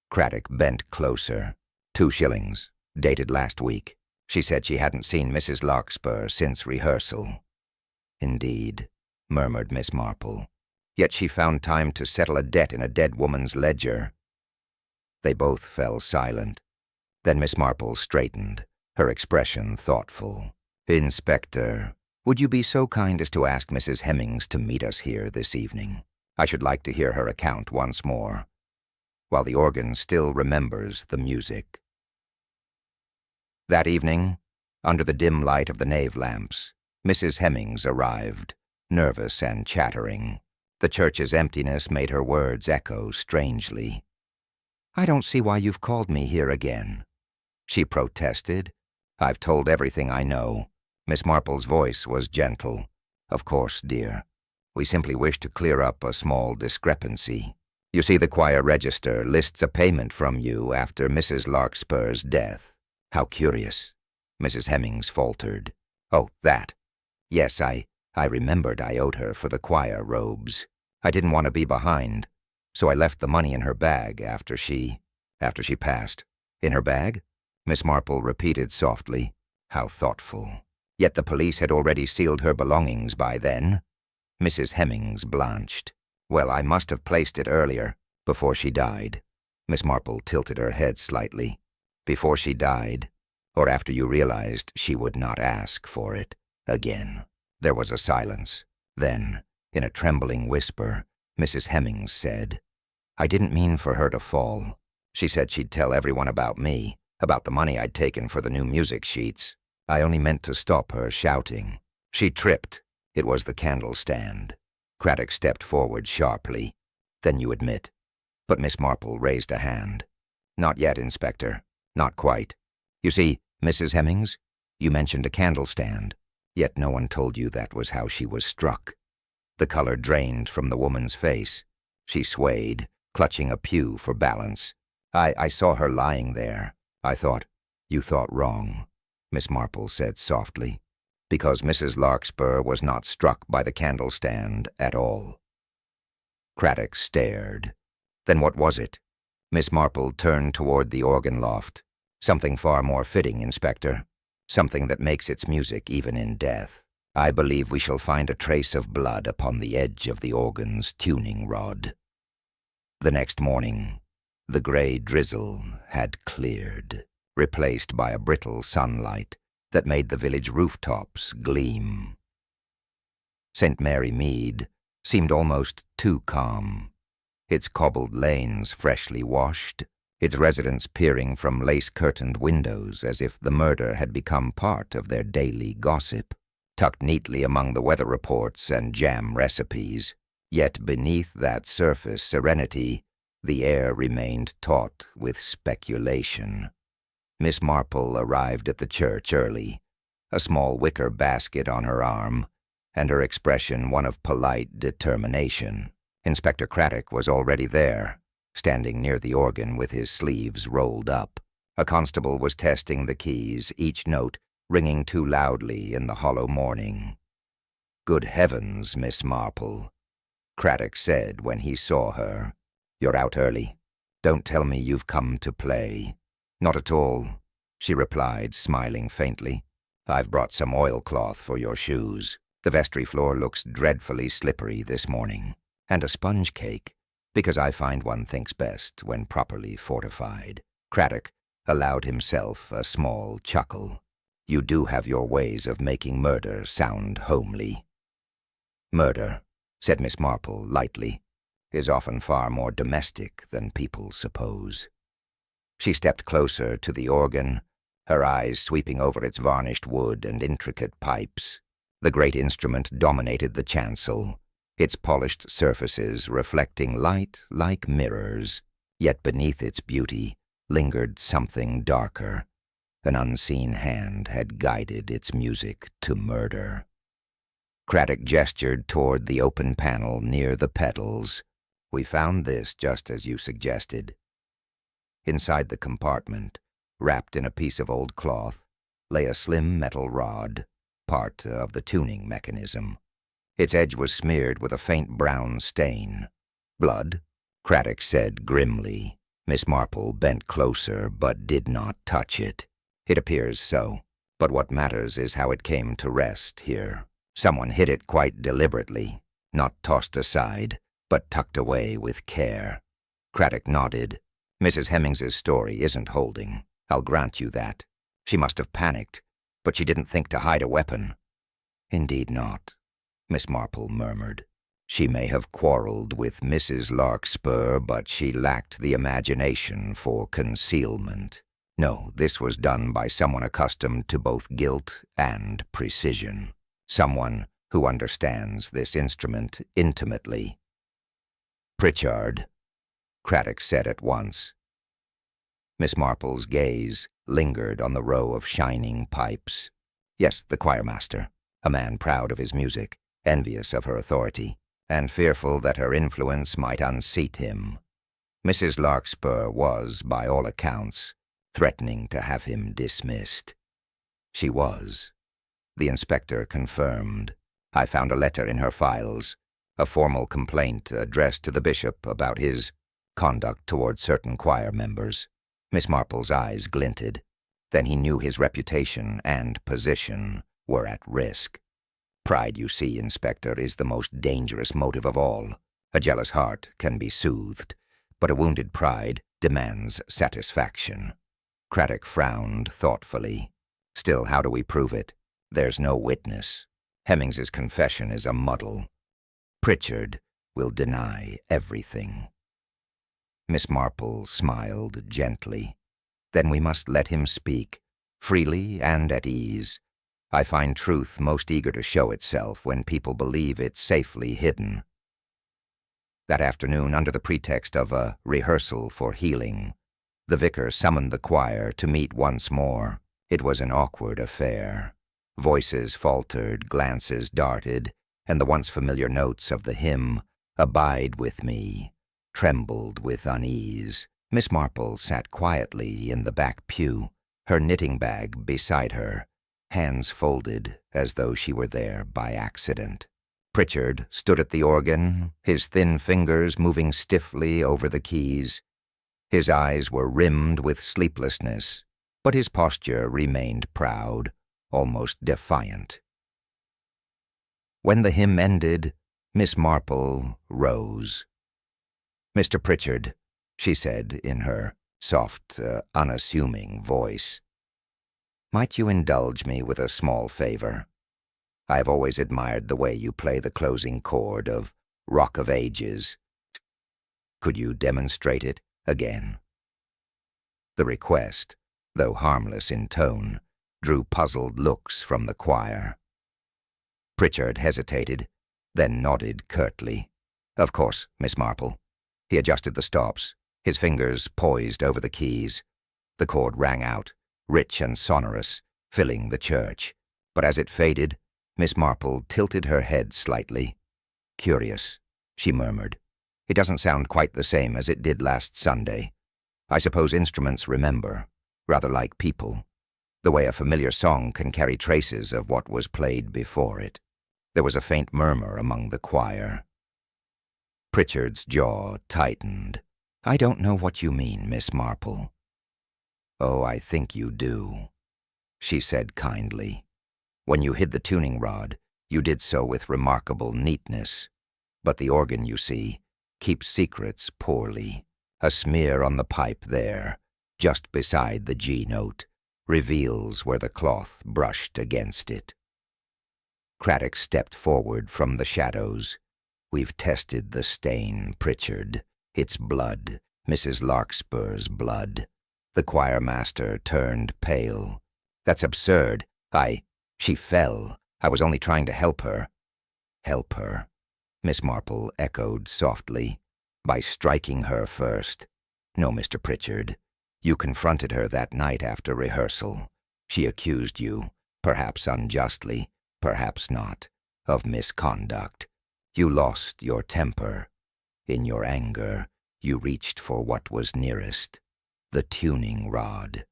S1: Craddock bent closer. 2 shillings, dated last week. She said she hadn't seen Mrs. Larkspur since rehearsal. Indeed, murmured Miss Marple. Yet she found time to settle a debt in a dead woman's ledger. They both fell silent. Then Miss Marple straightened, her expression thoughtful. Inspector, would you be so kind as to ask Mrs. Hemings to meet us here this evening? I should like to hear her account once more, while the organ still remembers the music. That evening, under the dim light of the nave lamps, Mrs. Hemings arrived, nervous and chattering. The church's emptiness made her words echo strangely. I don't see why you've called me here again, she protested. I've told everything I know. Miss Marple's voice was gentle. Of course, dear. We simply wish to clear up a small discrepancy. You see, the choir register lists a payment from you after Mrs. Larkspur's death. How curious, Mrs. Hemings faltered. Oh, that. Yes, I remembered I owed her for the choir robes. I didn't want to be behind, so I left the money in her bag after she passed. In her bag? Miss Marple repeated softly. How thoughtful. Yet the police had already sealed her belongings by then. Mrs. Hemings blanched. Well, I must have placed it earlier, before she died. Miss Marple tilted her head slightly. Before she died, or after you realized she would not ask for it again. There was a silence. Then, in a trembling whisper, Mrs. Hemings said, I didn't mean for her to fall. She said she'd tell everyone about me, about the money I'd taken for the new music sheets. I only meant to stop her shouting. She tripped. It was the candle stand. Craddock stepped forward sharply. Then you admit. But Miss Marple raised a hand. Not yet, Inspector. Not quite. You see, Mrs. Hemings, you mentioned a candle stand, yet no one told you that was how she was struck. The color drained from the woman's face. She swayed, clutching a pew for balance. I saw her lying there. I thought, you thought wrong, Miss Marple said softly, because Mrs. Larkspur was not struck by the candle stand at all. Craddock stared. Then what was it? Miss Marple turned toward the organ loft. Something far more fitting, Inspector. Something that makes its music even in death. I believe we shall find a trace of blood upon the edge of the organ's tuning rod. The next morning, the gray drizzle had cleared, replaced by a brittle sunlight that made the village rooftops gleam. St. Mary Mead seemed almost too calm, its cobbled lanes freshly washed, its residents peering from lace-curtained windows as if the murder had become part of their daily gossip, tucked neatly among the weather reports and jam recipes. Yet beneath that surface serenity, the air remained taut with speculation. Miss Marple arrived at the church early, a small wicker basket on her arm, and her expression one of polite determination. Inspector Craddock was already there, standing near the organ with his sleeves rolled up. A constable was testing the keys, each note ringing too loudly in the hollow morning. "Good heavens, Miss Marple," Craddock said when he saw her. "You're out early. Don't tell me you've come to play." "Not at all," she replied, smiling faintly. "I've brought some oilcloth for your shoes. The vestry floor looks dreadfully slippery this morning. And a sponge cake, because I find one thinks best when properly fortified." Craddock allowed himself a small chuckle. "You do have your ways of making murder sound homely." "Murder," said Miss Marple lightly, "is often far more domestic than people suppose." She stepped closer to the organ, her eyes sweeping over its varnished wood and intricate pipes. The great instrument dominated the chancel, its polished surfaces reflecting light like mirrors, yet beneath its beauty lingered something darker. An unseen hand had guided its music to murder. Craddock gestured toward the open panel near the pedals. "We found this just as you suggested." Inside the compartment, wrapped in a piece of old cloth, lay a slim metal rod, part of the tuning mechanism. Its edge was smeared with a faint brown stain. "Blood?" Craddock said grimly. Miss Marple bent closer but did not touch it. "It appears so, but what matters is how it came to rest here. Someone hid it quite deliberately, not tossed aside, but tucked away with care." Craddock nodded. "Mrs. Hemmings's story isn't holding. I'll grant you that. She must have panicked, but she didn't think to hide a weapon." "Indeed not," Miss Marple murmured. "She may have quarreled with Mrs. Larkspur, but she lacked the imagination for concealment. No, this was done by someone accustomed to both guilt and precision. Someone who understands this instrument intimately." "Pritchard," Craddock said at once. Miss Marple's gaze lingered on the row of shining pipes. "Yes, the choirmaster, a man proud of his music, envious of her authority, and fearful that her influence might unseat him. Mrs. Larkspur was, by all accounts, threatening to have him dismissed." "She was," the inspector confirmed. "I found a letter in her files, a formal complaint addressed to the bishop about his conduct toward certain choir members." Miss Marple's eyes glinted. Then he knew his reputation and position were at risk. "Pride, you see, Inspector, is the most dangerous motive of all. A jealous heart can be soothed, but a wounded pride demands satisfaction." Craddock frowned thoughtfully. "Still, how do we prove it? There's no witness. Hemmings's confession is a muddle. Pritchard will deny everything." Miss Marple smiled gently. "Then we must let him speak, freely and at ease. I find truth most eager to show itself when people believe it's safely hidden." That afternoon, under the pretext of a rehearsal for healing, the vicar summoned the choir to meet once more. It was an awkward affair. Voices faltered, glances darted, and the once familiar notes of the hymn, "Abide with Me," trembled with unease. Miss Marple sat quietly in the back pew, her knitting bag beside her, hands folded as though she were there by accident. Pritchard stood at the organ, his thin fingers moving stiffly over the keys. His eyes were rimmed with sleeplessness, but his posture remained proud, almost defiant. When the hymn ended, Miss Marple rose. "Mr. Pritchard," she said in her soft, unassuming voice, "might you indulge me with a small favor? I have always admired the way you play the closing chord of Rock of Ages. Could you demonstrate it again?" The request, though harmless in tone, drew puzzled looks from the choir. Pritchard hesitated, then nodded curtly. "Of course, Miss Marple." He adjusted the stops, his fingers poised over the keys. The chord rang out, rich and sonorous, filling the church. But as it faded, Miss Marple tilted her head slightly. "Curious," she murmured. It doesn't sound quite the same as it did last Sunday. I suppose instruments remember, rather like people, the way a familiar song can carry traces of what was played before it. There was a faint murmur among the choir. Pritchard's jaw tightened. "I don't know what you mean, Miss Marple." "Oh, I think you do," she said kindly. "When you hid the tuning rod, you did so with remarkable neatness. But the organ, you see, keeps secrets poorly. A smear on the pipe there, just beside the G note, reveals where the cloth brushed against it." Craddock stepped forward from the shadows. "We've tested the stain, Pritchard. It's blood, Mrs. Larkspur's blood." The choir master turned pale. "That's absurd. She fell. I was only trying to help her." "Help her?" Miss Marple echoed softly. "By striking her first. No, Mr. Pritchard. You confronted her that night after rehearsal. She accused you, perhaps unjustly, perhaps not, of misconduct. You lost your temper. In your anger, you reached for what was nearest, the tuning rod.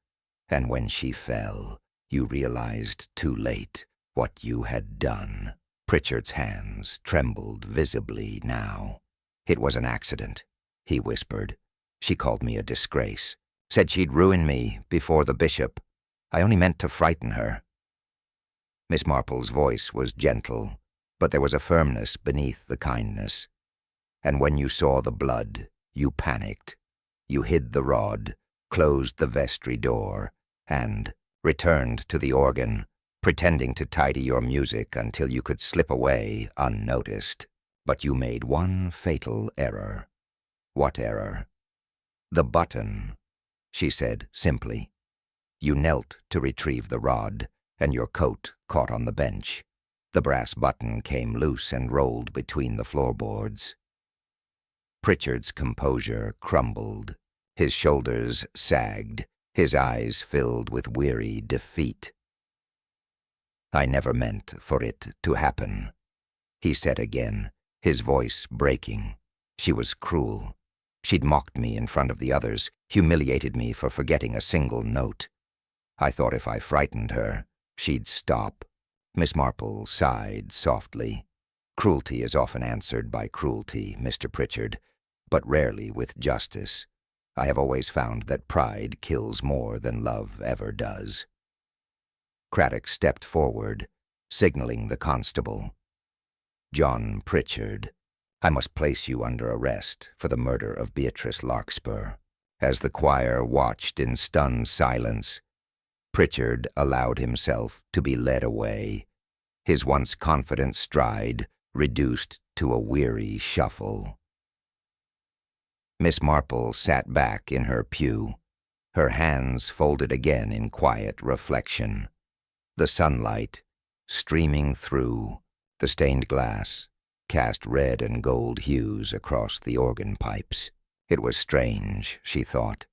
S1: And when she fell, you realized too late what you had done." Pritchard's hands trembled visibly now. "It was an accident," he whispered. "She called me a disgrace, said she'd ruin me before the bishop. I only meant to frighten her." Miss Marple's voice was gentle, but there was a firmness beneath the kindness. "And when you saw the blood, you panicked. You hid the rod, closed the vestry door, and returned to the organ, pretending to tidy your music until you could slip away unnoticed. But you made one fatal error." "What error?" "The button," she said simply. "You knelt to retrieve the rod, and your coat caught on the bench. The brass button came loose and rolled between the floorboards." Pritchard's composure crumbled. His shoulders sagged. His eyes filled with weary defeat. "I never meant for it to happen," he said again, his voice breaking. "She was cruel. She'd mocked me in front of the others, humiliated me for forgetting a single note. I thought if I frightened her, she'd stop." Miss Marple sighed softly. "Cruelty is often answered by cruelty, Mr. Pritchard, but rarely with justice. I have always found that pride kills more than love ever does." Craddock stepped forward, signaling the constable. "John Pritchard, I must place you under arrest for the murder of Beatrice Larkspur." As the choir watched in stunned silence, Pritchard allowed himself to be led away, his once confident stride reduced to a weary shuffle. Miss Marple sat back in her pew, her hands folded again in quiet reflection. The sunlight, streaming through the stained glass, cast red and gold hues across the organ pipes. It was strange, she thought,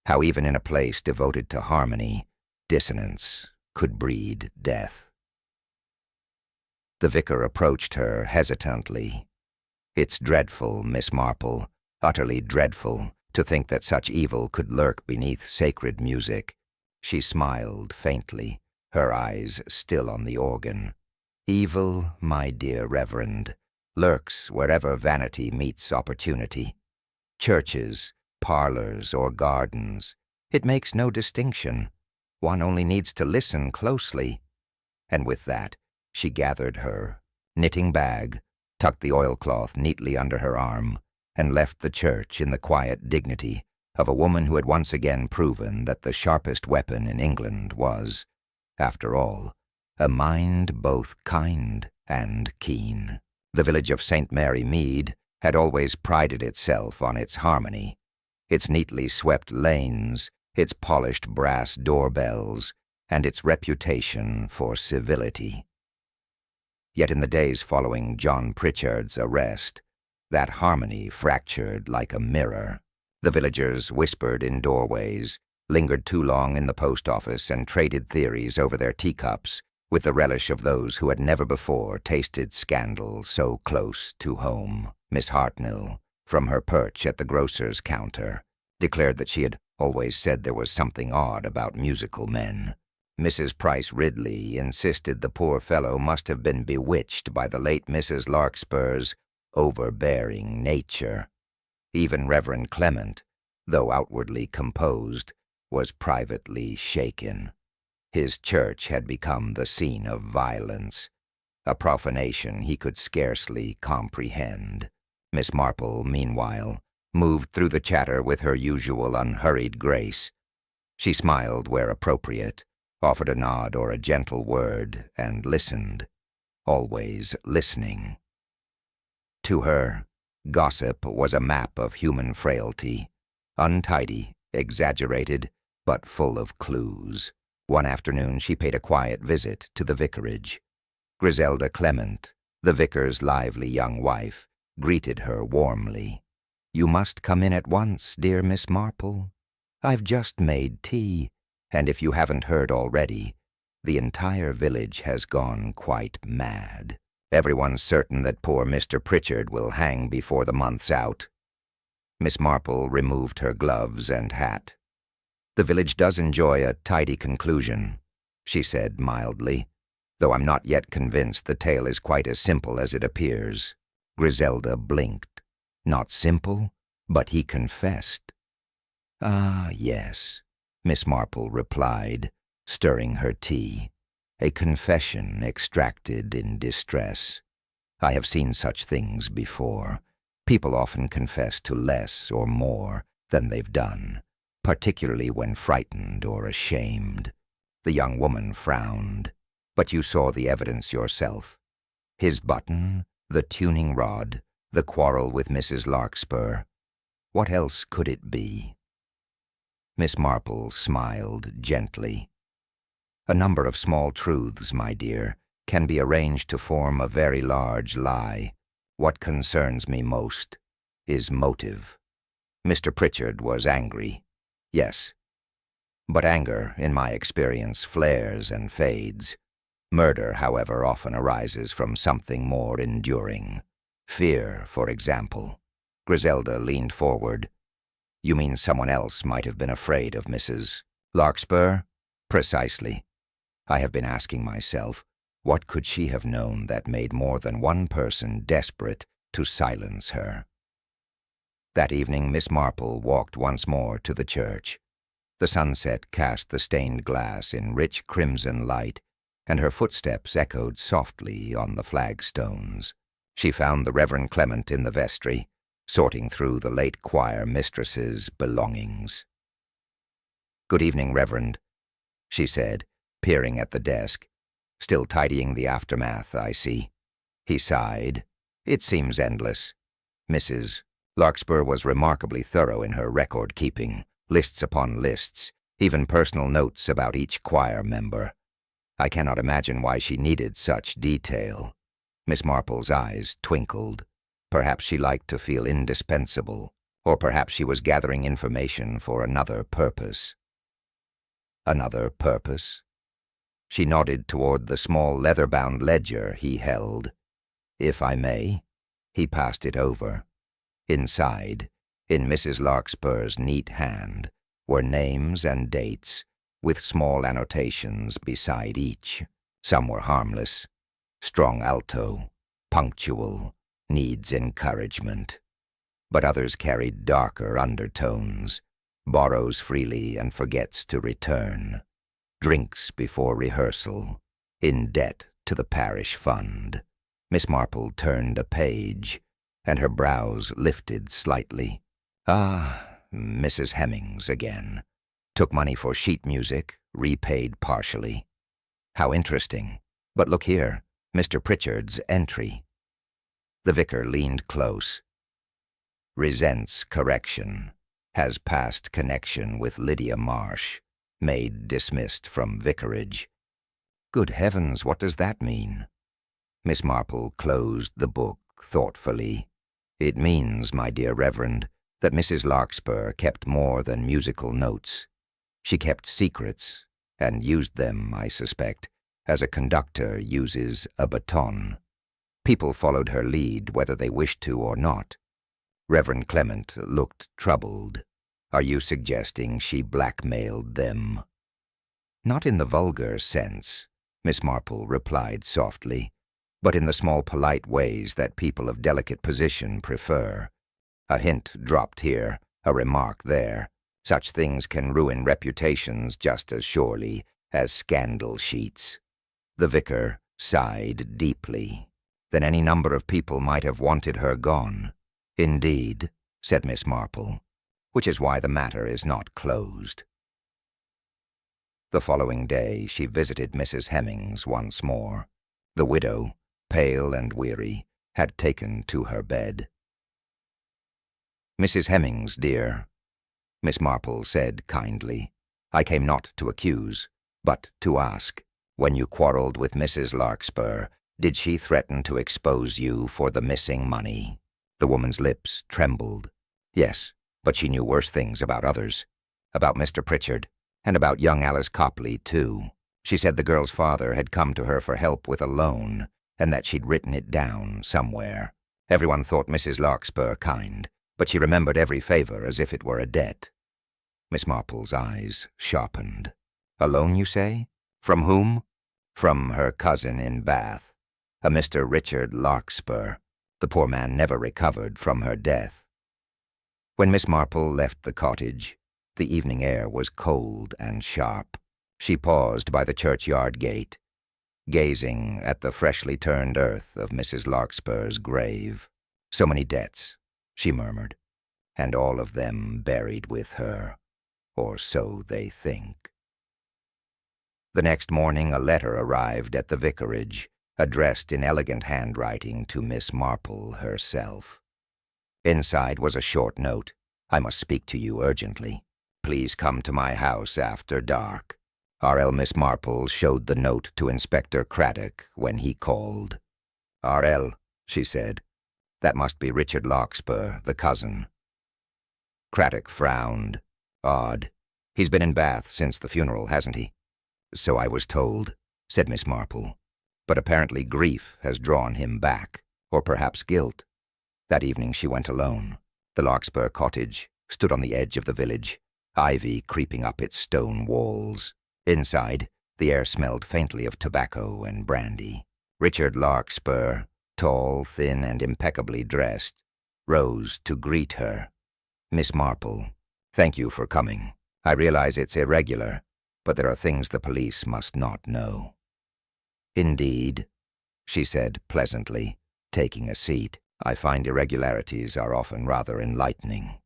S1: how even in a place devoted to harmony, dissonance could breed death. The vicar approached her hesitantly. "It's dreadful, Miss Marple, utterly dreadful, to think that such evil could lurk beneath sacred music." She smiled faintly, her eyes still on the organ. "Evil, my dear Reverend, lurks wherever vanity meets opportunity. Churches, parlors, or gardens, it makes no distinction. One only needs to listen closely." And with that, she gathered her knitting bag, tucked the oilcloth neatly under her arm, and left the church in the quiet dignity of a woman who had once again proven that the sharpest weapon in England was, after all, a mind both kind and keen. The village of St. Mary Mead had always prided itself on its harmony, its neatly swept lanes, its polished brass doorbells, and its reputation for civility. Yet in the days following John Pritchard's arrest, that harmony fractured like a mirror. The villagers whispered in doorways, lingered too long in the post office, and traded theories over their teacups with the relish of those who had never before tasted scandal so close to home. Miss Hartnell, from her perch at the grocer's counter, declared that she had always said there was something odd about musical men. Mrs. Price Ridley insisted the poor fellow must have been bewitched by the late Mrs. Larkspur's overbearing nature. Even Reverend Clement, though outwardly composed, was privately shaken. His church had become the scene of violence, a profanation he could scarcely comprehend. Miss Marple, meanwhile, moved through the chatter with her usual unhurried grace. She smiled where appropriate, offered a nod or a gentle word, and listened, always listening. To her, gossip was a map of human frailty, untidy, exaggerated, but full of clues. One afternoon she paid a quiet visit to the vicarage. Griselda Clement, the vicar's lively young wife, greeted her warmly. "You must come in at once, dear Miss Marple. I've just made tea, and if you haven't heard already, the entire village has gone quite mad. Everyone's certain that poor Mr. Pritchard will hang before the month's out." Miss Marple removed her gloves and hat. "The village does enjoy a tidy conclusion," she said mildly, "though I'm not yet convinced the tale is quite as simple as it appears." Griselda blinked. "Not simple, but he confessed." "Ah, yes," Miss Marple replied, stirring her tea. "A confession extracted in distress. I have seen such things before. People often confess to less or more than they've done, particularly when frightened or ashamed." The young woman frowned. "But you saw the evidence yourself. His button, the tuning rod, the quarrel with Mrs. Larkspur. What else could it be?" Miss Marple smiled gently. "A number of small truths, my dear, can be arranged to form a very large lie. What concerns me most is motive. Mr. Pritchard was angry, yes. But anger, in my experience, flares and fades. Murder, however, often arises from something more enduring. Fear, for example." Griselda leaned forward. "You mean someone else might have been afraid of Mrs. Larkspur?" "Precisely. I have been asking myself, what could she have known that made more than one person desperate to silence her?" That evening Miss Marple walked once more to the church. The sunset cast the stained glass in rich crimson light, and her footsteps echoed softly on the flagstones. She found the Reverend Clement in the vestry, sorting through the late choir mistress's belongings. "Good evening, Reverend," she said, peering at the desk. "Still tidying the aftermath, I see." He sighed. "It seems endless. Mrs. Larkspur was remarkably thorough in her record-keeping, lists upon lists, even personal notes about each choir member. I cannot imagine why she needed such detail." Miss Marple's eyes twinkled. Perhaps she liked to feel indispensable, or perhaps she was gathering information for another purpose. "Another purpose?" She nodded toward the small leather-bound ledger he held. "If I may?" He passed it over. Inside, in Mrs. Larkspur's neat hand, were names and dates, with small annotations beside each. Some were harmless. Strong alto, punctual, needs encouragement. But others carried darker undertones. Borrows freely and forgets to return. Drinks before rehearsal. In debt to the parish fund. Miss Marple turned a page, and her brows lifted slightly. "Ah, Mrs. Hemmings again. Took money for sheet music, repaid partially. How interesting. But look here, Mr. Pritchard's entry." The vicar leaned close. "Resents correction. Has past connection with Lydia Marsh. Maid dismissed from vicarage." "Good heavens, what does that mean?" Miss Marple closed the book thoughtfully. "It means, my dear Reverend, that Mrs. Larkspur kept more than musical notes. She kept secrets, and used them, I suspect, as a conductor uses a baton. People followed her lead whether they wished to or not. Reverend Clement looked troubled. Are you suggesting she blackmailed them? Not in the vulgar sense, Miss Marple replied softly, but in the small polite ways that people of delicate position prefer. A hint dropped here, a remark there. Such things can ruin reputations just as surely as scandal sheets. The vicar sighed deeply. Then any number of people might have wanted her gone. Indeed, said Miss Marple, which is why the matter is not closed. The following day she visited Mrs. Hemings once more. The widow, pale and weary, had taken to her bed. Mrs. Hemings, dear, Miss Marple said kindly, I came not to accuse, but to ask. When you quarreled with Mrs. Larkspur, did she threaten to expose you for the missing money? The woman's lips trembled. Yes, but she knew worse things about others. About Mr. Pritchard, and about young Alice Copley, too. She said the girl's father had come to her for help with a loan, and that she'd written it down somewhere. Everyone thought Mrs. Larkspur kind, but she remembered every favor as if it were a debt. Miss Marple's eyes sharpened. A loan, you say? From whom? From her cousin in Bath, a Mr. Richard Larkspur. The poor man never recovered from her death. When Miss Marple left the cottage, the evening air was cold and sharp. She paused by the churchyard gate, gazing at the freshly turned earth of Mrs. Larkspur's grave. So many debts, she murmured, and all of them buried with her, or so they think. The next morning a letter arrived at the vicarage, addressed in elegant handwriting to Miss Marple herself. Inside was a short note. I must speak to you urgently. Please come to my house after dark. R.L. Miss Marple showed the note to Inspector Craddock when he called. R.L., she said, that must be Richard Larkspur, the cousin. Craddock frowned. Odd. He's been in Bath since the funeral, hasn't he? So I was told, said Miss Marple. But apparently grief has drawn him back, or perhaps guilt. That evening she went alone. The Larkspur cottage stood on the edge of the village, ivy creeping up its stone walls. Inside, the air smelled faintly of tobacco and brandy. Richard Larkspur, tall, thin, and impeccably dressed, rose to greet her. Miss Marple, thank you for coming. I realize it's irregular, but there are things the police must not know. Indeed, she said pleasantly, taking a seat. I find irregularities are often rather enlightening.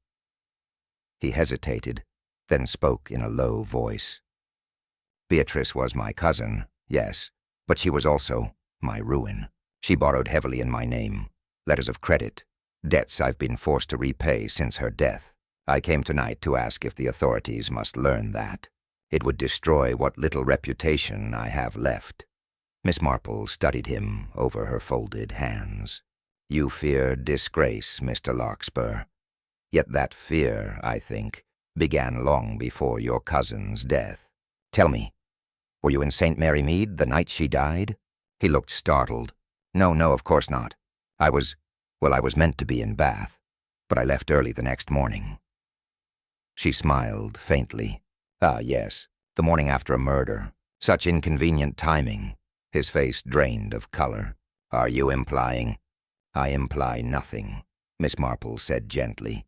S1: He hesitated, then spoke in a low voice. Beatrice was my cousin, yes, but she was also my ruin. She borrowed heavily in my name, letters of credit, debts I've been forced to repay since her death. I came tonight to ask if the authorities must learn that. It would destroy what little reputation I have left. Miss Marple studied him over her folded hands. You fear disgrace, Mr. Larkspur. Yet that fear, I think, began long before your cousin's death. Tell me, were you in St. Mary Mead the night she died? He looked startled. No, of course not. I was meant to be in Bath, but I left early the next morning. She smiled faintly. Ah, yes, the morning after a murder. Such inconvenient timing. His face drained of color. Are you implying? I imply nothing, Miss Marple said gently.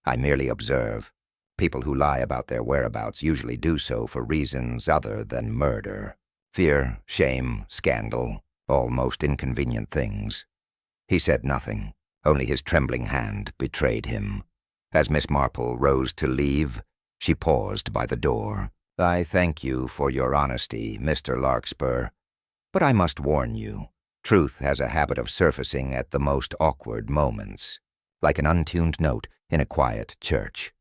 S1: I merely observe. People who lie about their whereabouts usually do so for reasons other than murder. Fear, shame, scandal, all most inconvenient things. He said nothing. Only his trembling hand betrayed him. As Miss Marple rose to leave, she paused by the door. I thank you for your honesty, Mr. Larkspur, but I must warn you. Truth has a habit of surfacing at the most awkward moments, like an untuned note in a quiet church.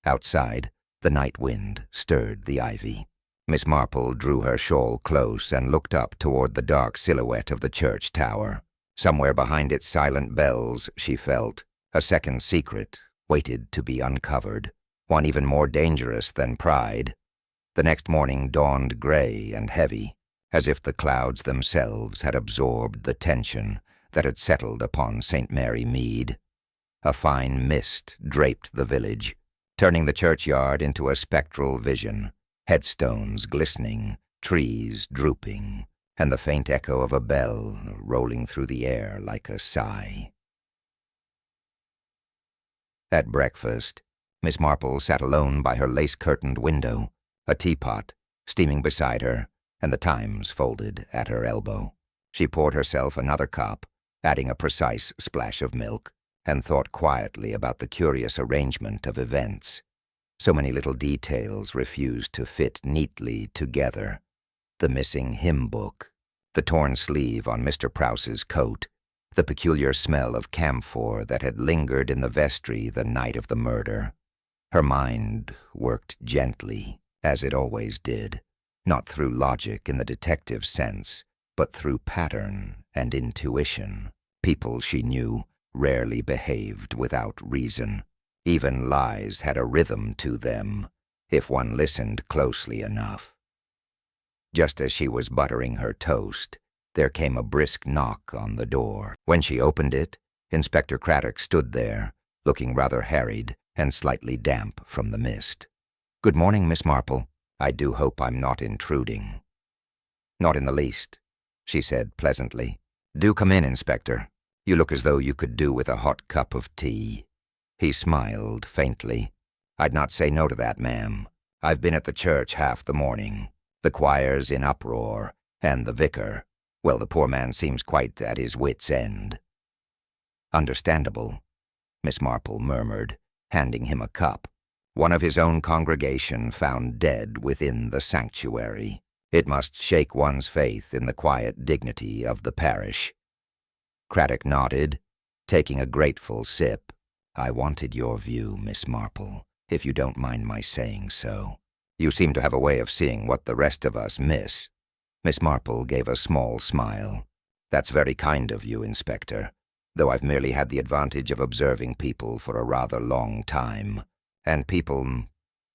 S1: Outside, the night wind stirred the ivy. Miss Marple drew her shawl close and looked up toward the dark silhouette of the church tower. Somewhere behind its silent bells, she felt, a second secret waited to be uncovered, one even more dangerous than pride. The next morning dawned gray and heavy, as if the clouds themselves had absorbed the tension that had settled upon St. Mary Mead. A fine mist draped the village, turning the churchyard into a spectral vision, headstones glistening, trees drooping, and the faint echo of a bell rolling through the air like a sigh. At breakfast, Miss Marple sat alone by her lace-curtained window, a teapot steaming beside her, and the Times folded at her elbow. She poured herself another cup, adding a precise splash of milk, and thought quietly about the curious arrangement of events. So many little details refused to fit neatly together. The missing hymn book, the torn sleeve on Mr. Prouse's coat, the peculiar smell of camphor that had lingered in the vestry the night of the murder. Her mind worked gently, as it always did, not through logic in the detective sense, but through pattern and intuition. People, she knew, rarely behaved without reason. Even lies had a rhythm to them, if one listened closely enough. Just as she was buttering her toast, there came a brisk knock on the door. When she opened it, Inspector Craddock stood there, looking rather harried and slightly damp from the mist. "Good morning, Miss Marple. I do hope I'm not intruding." "Not in the least," she said pleasantly. "Do come in, Inspector. You look as though you could do with a hot cup of tea." He smiled faintly. "I'd not say no to that, ma'am. I've been at the church half the morning. The choir's in uproar, and the vicar, well, the poor man seems quite at his wits' end." "Understandable," Miss Marple murmured, handing him a cup. One of his own congregation found dead within the sanctuary. It must shake one's faith in the quiet dignity of the parish. Craddock nodded, taking a grateful sip. "I wanted your view, Miss Marple, if you don't mind my saying so. You seem to have a way of seeing what the rest of us miss." Miss Marple gave a small smile. "That's very kind of you, Inspector, though I've merely had the advantage of observing people for a rather long time. And people,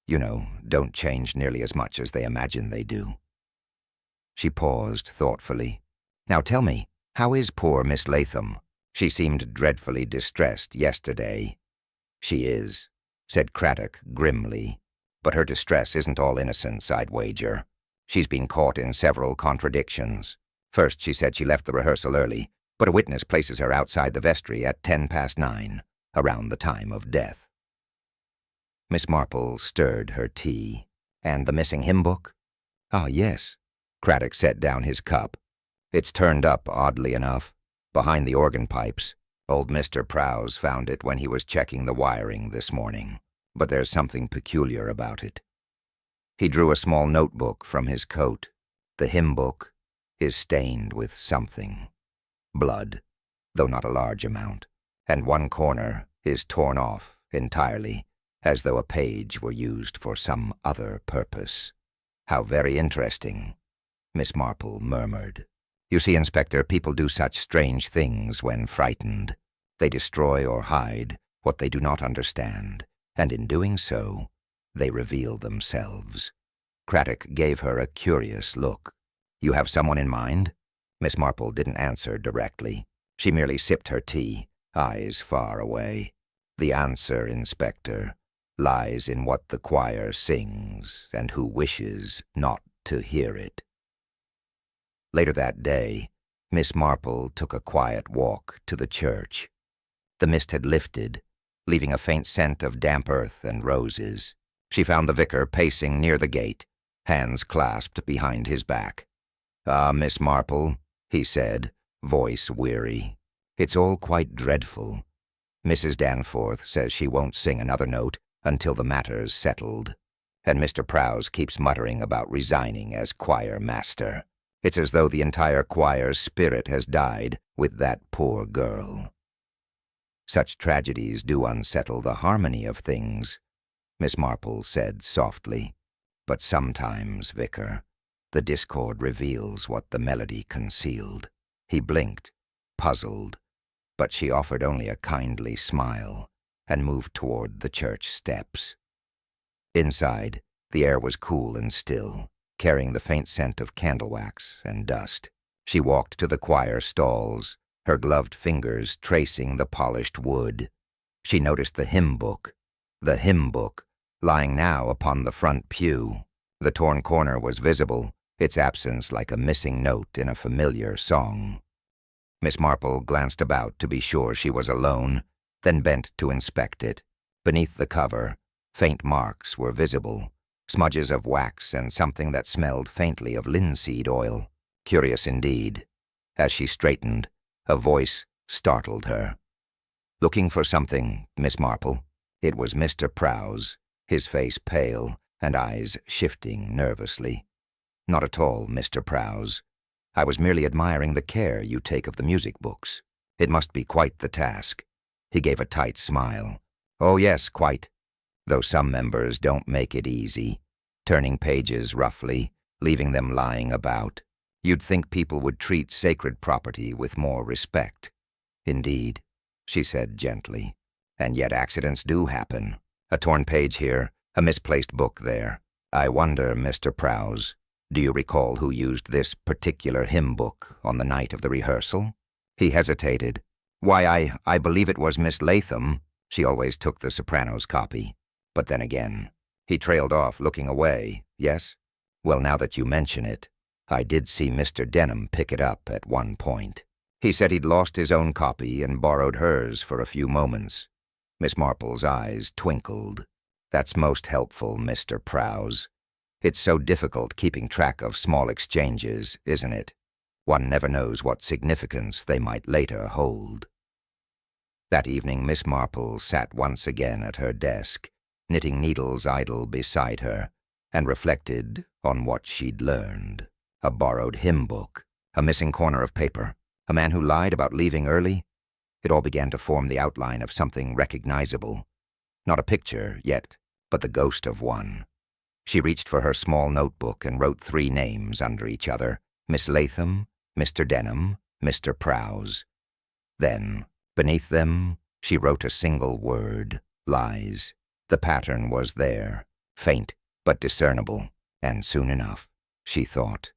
S1: don't change nearly as much as they imagine they do." She paused thoughtfully. "Now tell me, how is poor Miss Latham? She seemed dreadfully distressed yesterday." "She is," said Craddock grimly. "But her distress isn't all innocence, I'd wager. She's been caught in several contradictions. First, she said she left the rehearsal early, but a witness places her outside the vestry at 9:10, around the time of death." Miss Marple stirred her tea. "And the missing hymn book?" "Ah, yes." Craddock set down his cup. "It's turned up, oddly enough, behind the organ pipes. Old Mr. Prowse found it when he was checking the wiring this morning, but there's something peculiar about it." He drew a small notebook from his coat. "The hymn book is stained with something. Blood, though not a large amount, and one corner is torn off entirely, as though a page were used for some other purpose." "How very interesting," Miss Marple murmured. "You see, Inspector, people do such strange things when frightened. They destroy or hide what they do not understand, and in doing so, they reveal themselves." Craddock gave her a curious look. "You have someone in mind?" Miss Marple didn't answer directly. She merely sipped her tea, eyes far away. "The answer, Inspector, lies in what the choir sings and who wishes not to hear it." Later that day, Miss Marple took a quiet walk to the church. The mist had lifted, leaving a faint scent of damp earth and roses. She found the vicar pacing near the gate, hands clasped behind his back. "Ah, Miss Marple," he said, voice weary, "it's all quite dreadful. Mrs. Danforth says she won't sing another note until the matter's settled, and Mr. Prowse keeps muttering about resigning as choir master. It's as though the entire choir's spirit has died with that poor girl." "Such tragedies do unsettle the harmony of things," Miss Marple said softly. "But sometimes, Vicar, the discord reveals what the melody concealed." He blinked, puzzled, but she offered only a kindly smile and moved toward the church steps. Inside, the air was cool and still, carrying the faint scent of candle wax and dust. She walked to the choir stalls, her gloved fingers tracing the polished wood. she noticed the hymn book, lying now upon the front pew. The torn corner was visible, its absence like a missing note in a familiar song. Miss Marple glanced about to be sure she was alone, then bent to inspect it. Beneath the cover, faint marks were visible, smudges of wax and something that smelled faintly of linseed oil. Curious indeed. As she straightened, a voice startled her. "Looking for something, Miss Marple?" It was Mr. Prowse, his face pale and eyes shifting nervously. "Not at all, Mr. Prowse. I was merely admiring the care you take of the music books. It must be quite the task." He gave a tight smile. "Oh yes, quite. Though some members don't make it easy, turning pages roughly, leaving them lying about. You'd think people would treat sacred property with more respect." "Indeed," she said gently. "And yet accidents do happen. A torn page here, a misplaced book there. I wonder, Mr. Prowse, do you recall who used this particular hymn book on the night of the rehearsal?" He hesitated. "Why, I believe it was Miss Latham. She always took the soprano's copy. But then again," he trailed off, looking away. "Yes? Well, now that you mention it, I did see Mr. Denham pick it up at one point. He said he'd lost his own copy and borrowed hers for a few moments." Miss Marple's eyes twinkled. "That's most helpful, Mr. Prowse. It's so difficult keeping track of small exchanges, isn't it? One never knows what significance they might later hold." That evening Miss Marple sat once again at her desk, knitting needles idle beside her, and reflected on what she'd learned. A borrowed hymn book, a missing corner of paper, a man who lied about leaving early. It all began to form the outline of something recognizable. Not a picture yet, but the ghost of one. She reached for her small notebook and wrote 3 names under each other: Miss Latham, Mr. Denham, Mr. Prowse. Then, beneath them, she wrote a single word: lies. The pattern was there, faint but discernible, and soon enough, she thought,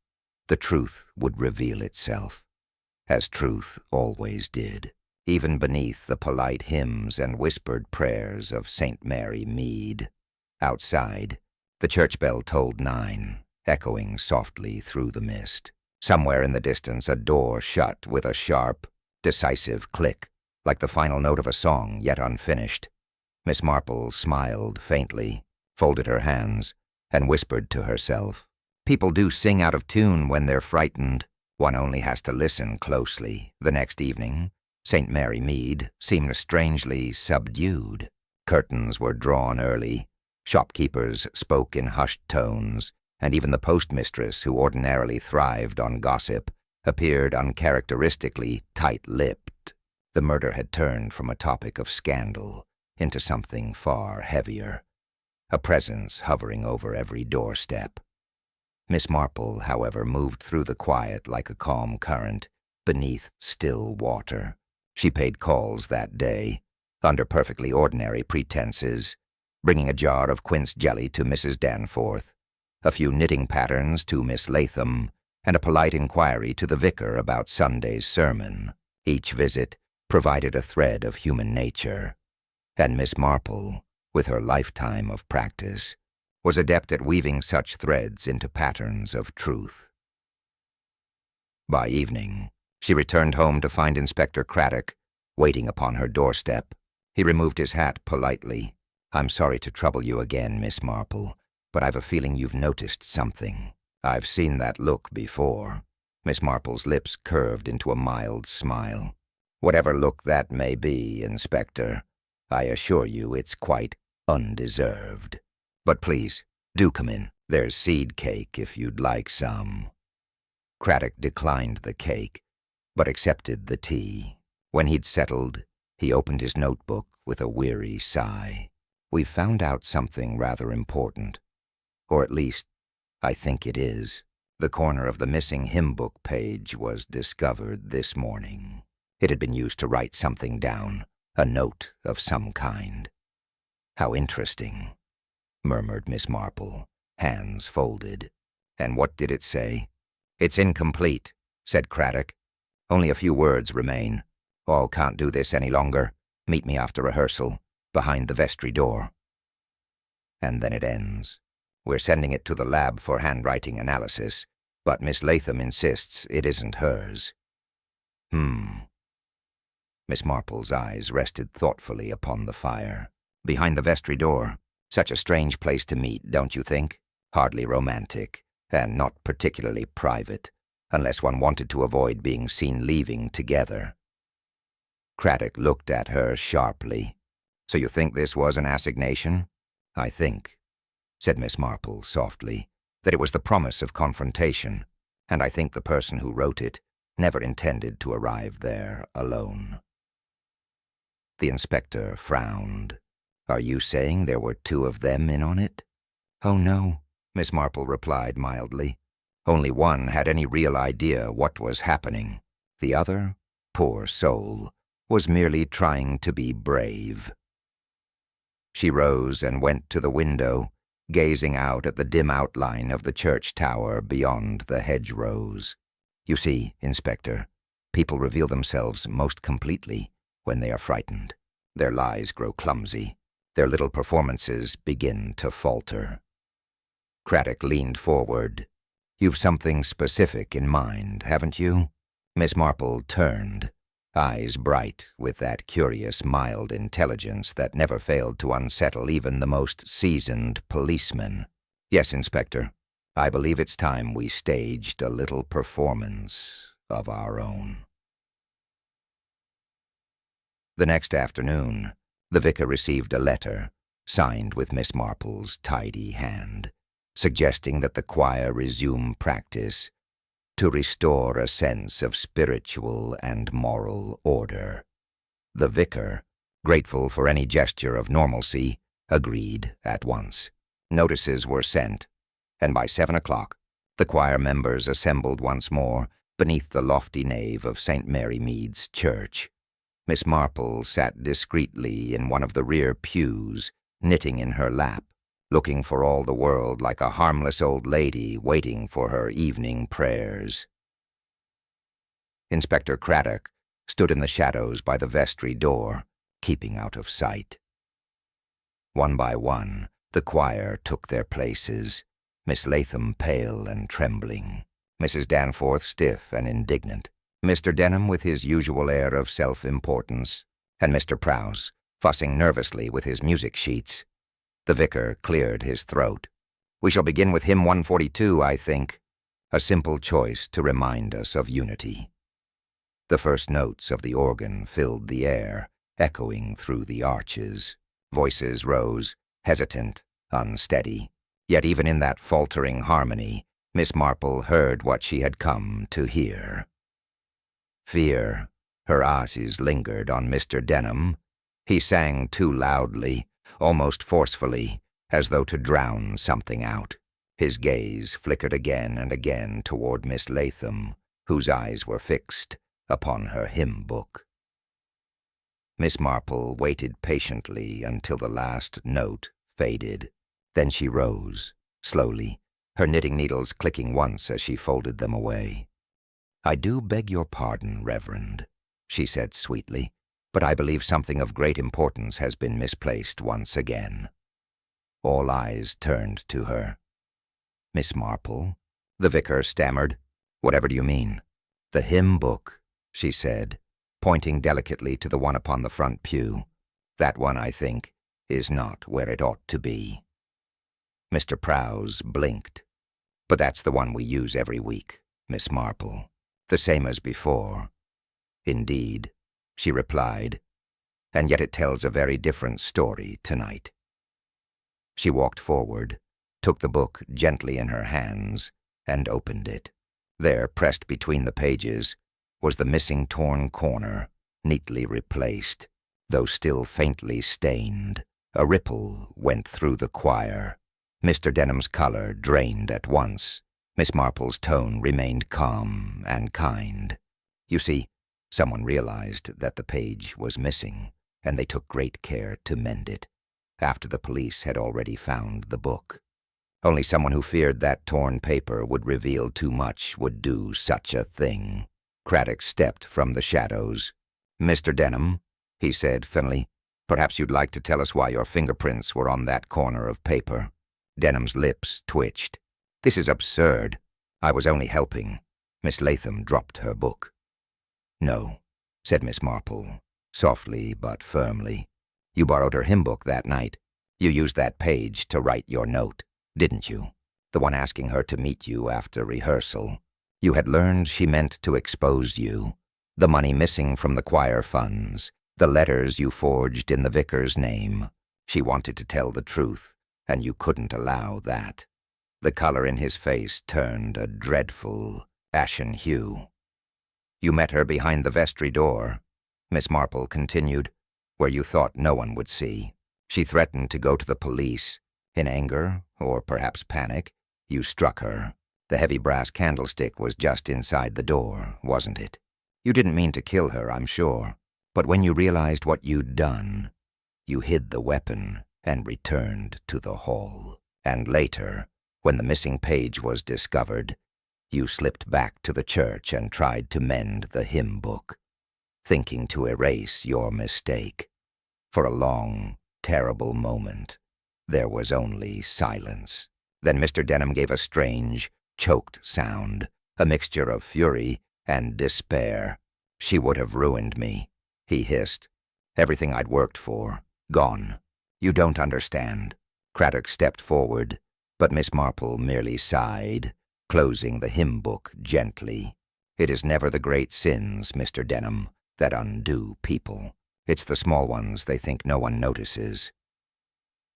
S1: the truth would reveal itself, as truth always did, even beneath the polite hymns and whispered prayers of St. Mary Mead. Outside, the church bell tolled 9, echoing softly through the mist. Somewhere in the distance, a door shut with a sharp, decisive click, like the final note of a song yet unfinished. Miss Marple smiled faintly, folded her hands, and whispered to herself, "People do sing out of tune when they're frightened. One only has to listen closely." The next evening, St. Mary Mead seemed strangely subdued. Curtains were drawn early, shopkeepers spoke in hushed tones, and even the postmistress, who ordinarily thrived on gossip, appeared uncharacteristically tight-lipped. The murder had turned from a topic of scandal into something far heavier, a presence hovering over every doorstep. Miss Marple, however, moved through the quiet like a calm current, beneath still water. She paid calls that day, under perfectly ordinary pretenses, bringing a jar of quince jelly to Mrs. Danforth, a few knitting patterns to Miss Latham, and a polite inquiry to the vicar about Sunday's sermon. Each visit provided a thread of human nature, and Miss Marple, with her lifetime of practice, was adept at weaving such threads into patterns of truth. By evening, she returned home to find Inspector Craddock waiting upon her doorstep. He removed his hat politely. "I'm sorry to trouble you again, Miss Marple, but I've a feeling you've noticed something." "I've seen that look before." Miss Marple's lips curved into a mild smile. "Whatever look that may be, Inspector, I assure you it's quite undeserved. But please, do come in. There's seed cake if you'd like some." Craddock declined the cake, but accepted the tea. When he'd settled, he opened his notebook with a weary sigh. "We've found out something rather important. Or at least, I think it is. The corner of the missing hymn book page was discovered this morning. It had been used to write something down, a note of some kind." "How interesting," murmured Miss Marple, hands folded. "And what did it say?" "It's incomplete," said Craddock. "Only a few words remain. Oh, can't do this any longer. Meet me after rehearsal. behind the vestry door. And then it ends. We're sending it to the lab for handwriting analysis, but Miss Latham insists it isn't hers. Miss Marple's eyes rested thoughtfully upon the fire. Behind the vestry door. Such a strange place to meet, don't you think? Hardly romantic, and not particularly private, unless one wanted to avoid being seen leaving together. Craddock looked at her sharply. So you think this was an assignation? I think, said Miss Marple softly, that it was the promise of confrontation, and I think the person who wrote it never intended to arrive there alone. The inspector frowned. Are you saying there were two of them in on it? Oh, no, Miss Marple replied mildly. Only one had any real idea what was happening. The other, poor soul, was merely trying to be brave. She rose and went to the window, gazing out at the dim outline of the church tower beyond the hedgerows. You see, Inspector, people reveal themselves most completely when they are frightened. Their lies grow clumsy. Their little performances begin to falter. Craddock leaned forward. You've something specific in mind, haven't you? Miss Marple turned, eyes bright with that curious, mild intelligence that never failed to unsettle even the most seasoned policeman. Yes, Inspector, I believe it's time we staged a little performance of our own. The next afternoon, the vicar received a letter, signed with Miss Marple's tidy hand, suggesting that the choir resume practice to restore a sense of spiritual and moral order. The vicar, grateful for any gesture of normalcy, agreed at once. Notices were sent, and by 7 o'clock, the choir members assembled once more beneath the lofty nave of St. Mary Mead's Church. Miss Marple sat discreetly in one of the rear pews, knitting in her lap, looking for all the world like a harmless old lady waiting for her evening prayers. Inspector Craddock stood in the shadows by the vestry door, keeping out of sight. One by one, the choir took their places, Miss Latham pale and trembling, Mrs. Danforth stiff and indignant, Mr. Denham with his usual air of self-importance, and Mr. Prowse fussing nervously with his music sheets. The vicar cleared his throat. We shall begin with hymn 142, I think, a simple choice to remind us of unity. The first notes of the organ filled the air, echoing through the arches. Voices rose, hesitant, unsteady. Yet even in that faltering harmony, Miss Marple heard what she had come to hear. Fear. Her eyes lingered on Mr. Denham. He sang too loudly, almost forcefully, as though to drown something out. His gaze flickered again and again toward Miss Latham, whose eyes were fixed upon her hymn book. Miss Marple waited patiently until the last note faded. Then she rose, slowly, her knitting needles clicking once as she folded them away. I do beg your pardon, Reverend, she said sweetly, but I believe something of great importance has been misplaced once again. All eyes turned to her. Miss Marple, the vicar stammered. Whatever do you mean? The hymn book, she said, pointing delicately to the one upon the front pew. That one, I think, is not where it ought to be. Mr. Prowse blinked. But that's the one we use every week, Miss Marple. The same as before. Indeed, she replied, and yet it tells a very different story tonight. She walked forward, took the book gently in her hands, and opened it. There, pressed between the pages, was the missing torn corner, neatly replaced, though still faintly stained. A ripple went through the choir. Mr. Denham's color drained at once. Miss Marple's tone remained calm and kind. You see, someone realized that the page was missing, and they took great care to mend it, after the police had already found the book. Only someone who feared that torn paper would reveal too much would do such a thing. Craddock stepped from the shadows. Mr. Denham, he said finally, Perhaps you'd like to tell us why your fingerprints were on that corner of paper." Denham's lips twitched. "This is absurd. I was only helping." Miss Latham dropped her book. "No," said Miss Marple, softly but firmly. "You borrowed her hymn book that night. You used that page to write your note, didn't you? The one asking her to meet you after rehearsal. You had learned she meant to expose you. The money missing from the choir funds, the letters you forged in the vicar's name. She wanted to tell the truth, and you couldn't allow that." The color in his face turned a dreadful, ashen hue. "You met her behind the vestry door," Miss Marple continued, "where you thought no one would see. She threatened to go to the police. In anger, or perhaps panic, you struck her. The heavy brass candlestick was just inside the door, wasn't it? You didn't mean to kill her, I'm sure. But when you realized what you'd done, you hid the weapon and returned to the hall. And later, when the missing page was discovered, you slipped back to the church and tried to mend the hymn book, thinking to erase your mistake. For a long, terrible moment, there was only silence. Then Mr. Denham gave a strange, choked sound, a mixture of fury and despair. "She would have ruined me," he hissed. "Everything I'd worked for, gone. You don't understand." Craddock stepped forward, but Miss Marple merely sighed, closing the hymn book gently. "It is never the great sins, Mr. Denham, that undo people. It's the small ones they think no one notices."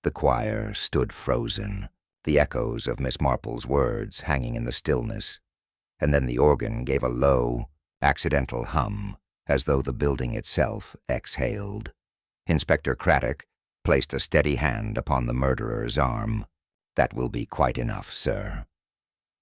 S1: The choir stood frozen, the echoes of Miss Marple's words hanging in the stillness, and then the organ gave a low, accidental hum, as though the building itself exhaled. Inspector Craddock placed a steady hand upon the murderer's arm. "That will be quite enough, sir."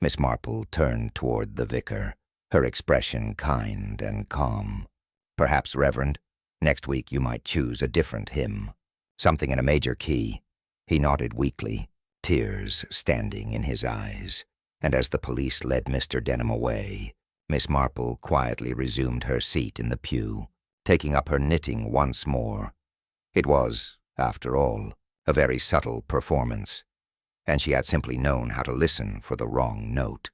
S1: Miss Marple turned toward the vicar, her expression kind and calm. "Perhaps, Reverend, next week you might choose a different hymn, something in a major key." He nodded weakly, tears standing in his eyes, and as the police led Mr. Denham away, Miss Marple quietly resumed her seat in the pew, taking up her knitting once more. It was, after all, a very subtle performance, and she had simply known how to listen for the wrong note.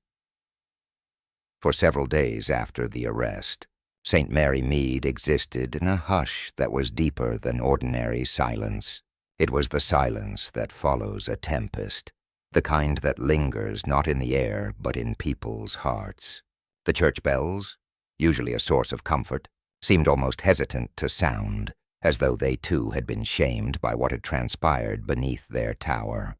S1: For several days after the arrest, St. Mary Mead existed in a hush that was deeper than ordinary silence. It was the silence that follows a tempest, the kind that lingers not in the air but in people's hearts. The church bells, usually a source of comfort, seemed almost hesitant to sound, as though they too had been shamed by what had transpired beneath their tower.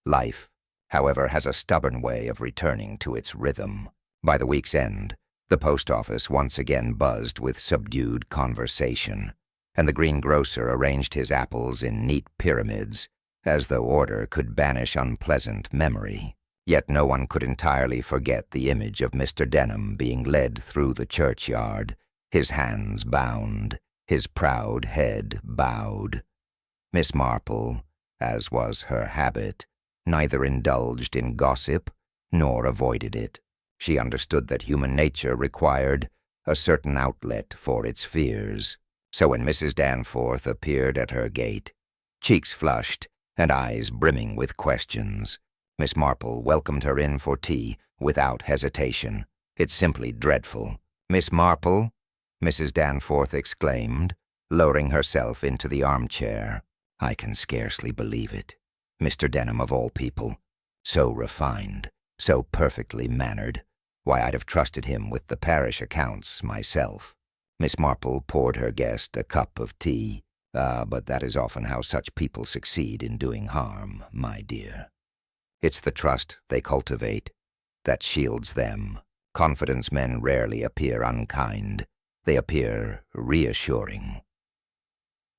S1: Life, however, has a stubborn way of returning to its rhythm. By the week's end, the post office once again buzzed with subdued conversation, and the greengrocer arranged his apples in neat pyramids, as though order could banish unpleasant memory. Yet no one could entirely forget the image of Mr. Denham being led through the churchyard, his hands bound, his proud head bowed. Miss Marple, as was her habit, neither indulged in gossip nor avoided it. She understood that human nature required a certain outlet for its fears. So when Mrs. Danforth appeared at her gate, cheeks flushed and eyes brimming with questions, Miss Marple welcomed her in for tea without hesitation. "It's simply dreadful." "Miss Marple," Mrs. Danforth exclaimed, lowering herself into the armchair. "I can scarcely believe it. Mr. Denham, of all people, so refined, so perfectly mannered. Why, I'd have trusted him with the parish accounts myself." Miss Marple poured her guest a cup of tea. But that is often how such people succeed in doing harm, my dear. It's the trust they cultivate that shields them. Confidence men rarely appear unkind. They appear reassuring."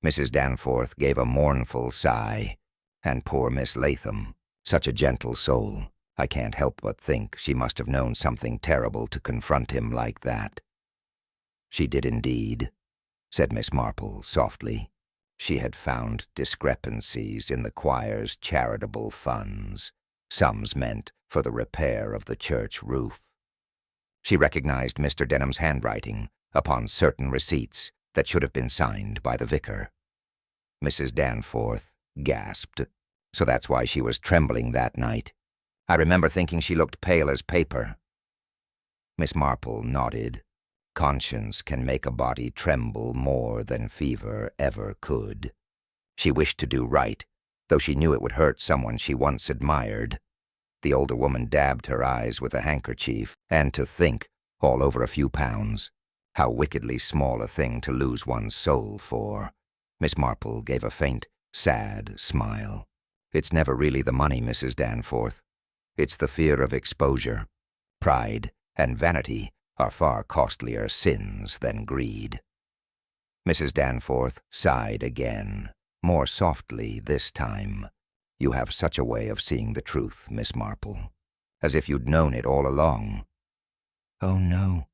S1: Mrs. Danforth gave a mournful sigh, and poor Miss Latham, such a gentle soul, I can't help but think she must have known something terrible to confront him like that. "She did indeed," said Miss Marple softly. "She had found discrepancies in the choir's charitable funds, sums meant for the repair of the church roof. She recognized Mr. Denham's handwriting upon certain receipts that should have been signed by the vicar." Mrs. Danforth gasped. So that's why she was trembling that night. I remember thinking she looked pale as paper. Miss Marple nodded. Conscience can make a body tremble more than fever ever could. She wished to do right, though she knew it would hurt someone she once admired. The older woman dabbed her eyes with a handkerchief, and to think, all over a few pounds, how wickedly small a thing to lose one's soul for. Miss Marple gave a faint, sad smile. It's never really the money, Mrs. Danforth. It's the fear of exposure. Pride and vanity are far costlier sins than greed. Mrs. Danforth sighed again, more softly this time. You have such a way of seeing the truth, Miss Marple, as if you'd known it all along. Oh, no,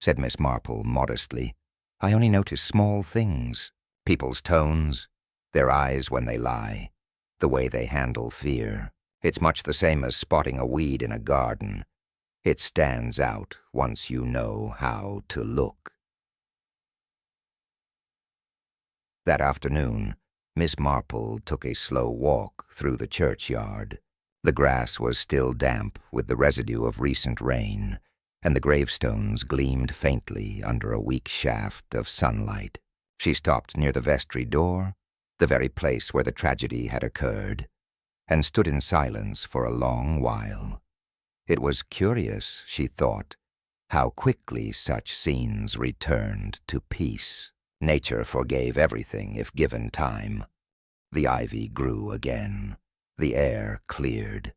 S1: said Miss Marple modestly. I only notice small things. People's tones, their eyes when they lie, the way they handle fear. It's much the same as spotting a weed in a garden. It stands out once you know how to look. That afternoon, Miss Marple took a slow walk through the churchyard. The grass was still damp with the residue of recent rain, and the gravestones gleamed faintly under a weak shaft of sunlight. She stopped near the vestry door, the very place where the tragedy had occurred, and stood in silence for a long while. It was curious, she thought, how quickly such scenes returned to peace. Nature forgave everything if given time. The ivy grew again. The air cleared.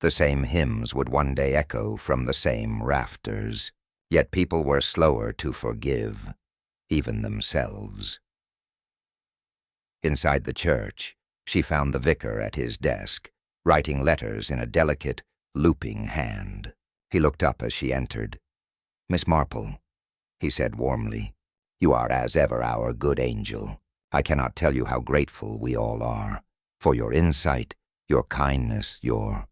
S1: The same hymns would one day echo from the same rafters. Yet people were slower to forgive, even themselves. Inside the church, she found the vicar at his desk, writing letters in a delicate, looping hand. He looked up as she entered. Miss Marple, he said warmly, you are as ever our good angel. I cannot tell you how grateful we all are for your insight, your kindness, your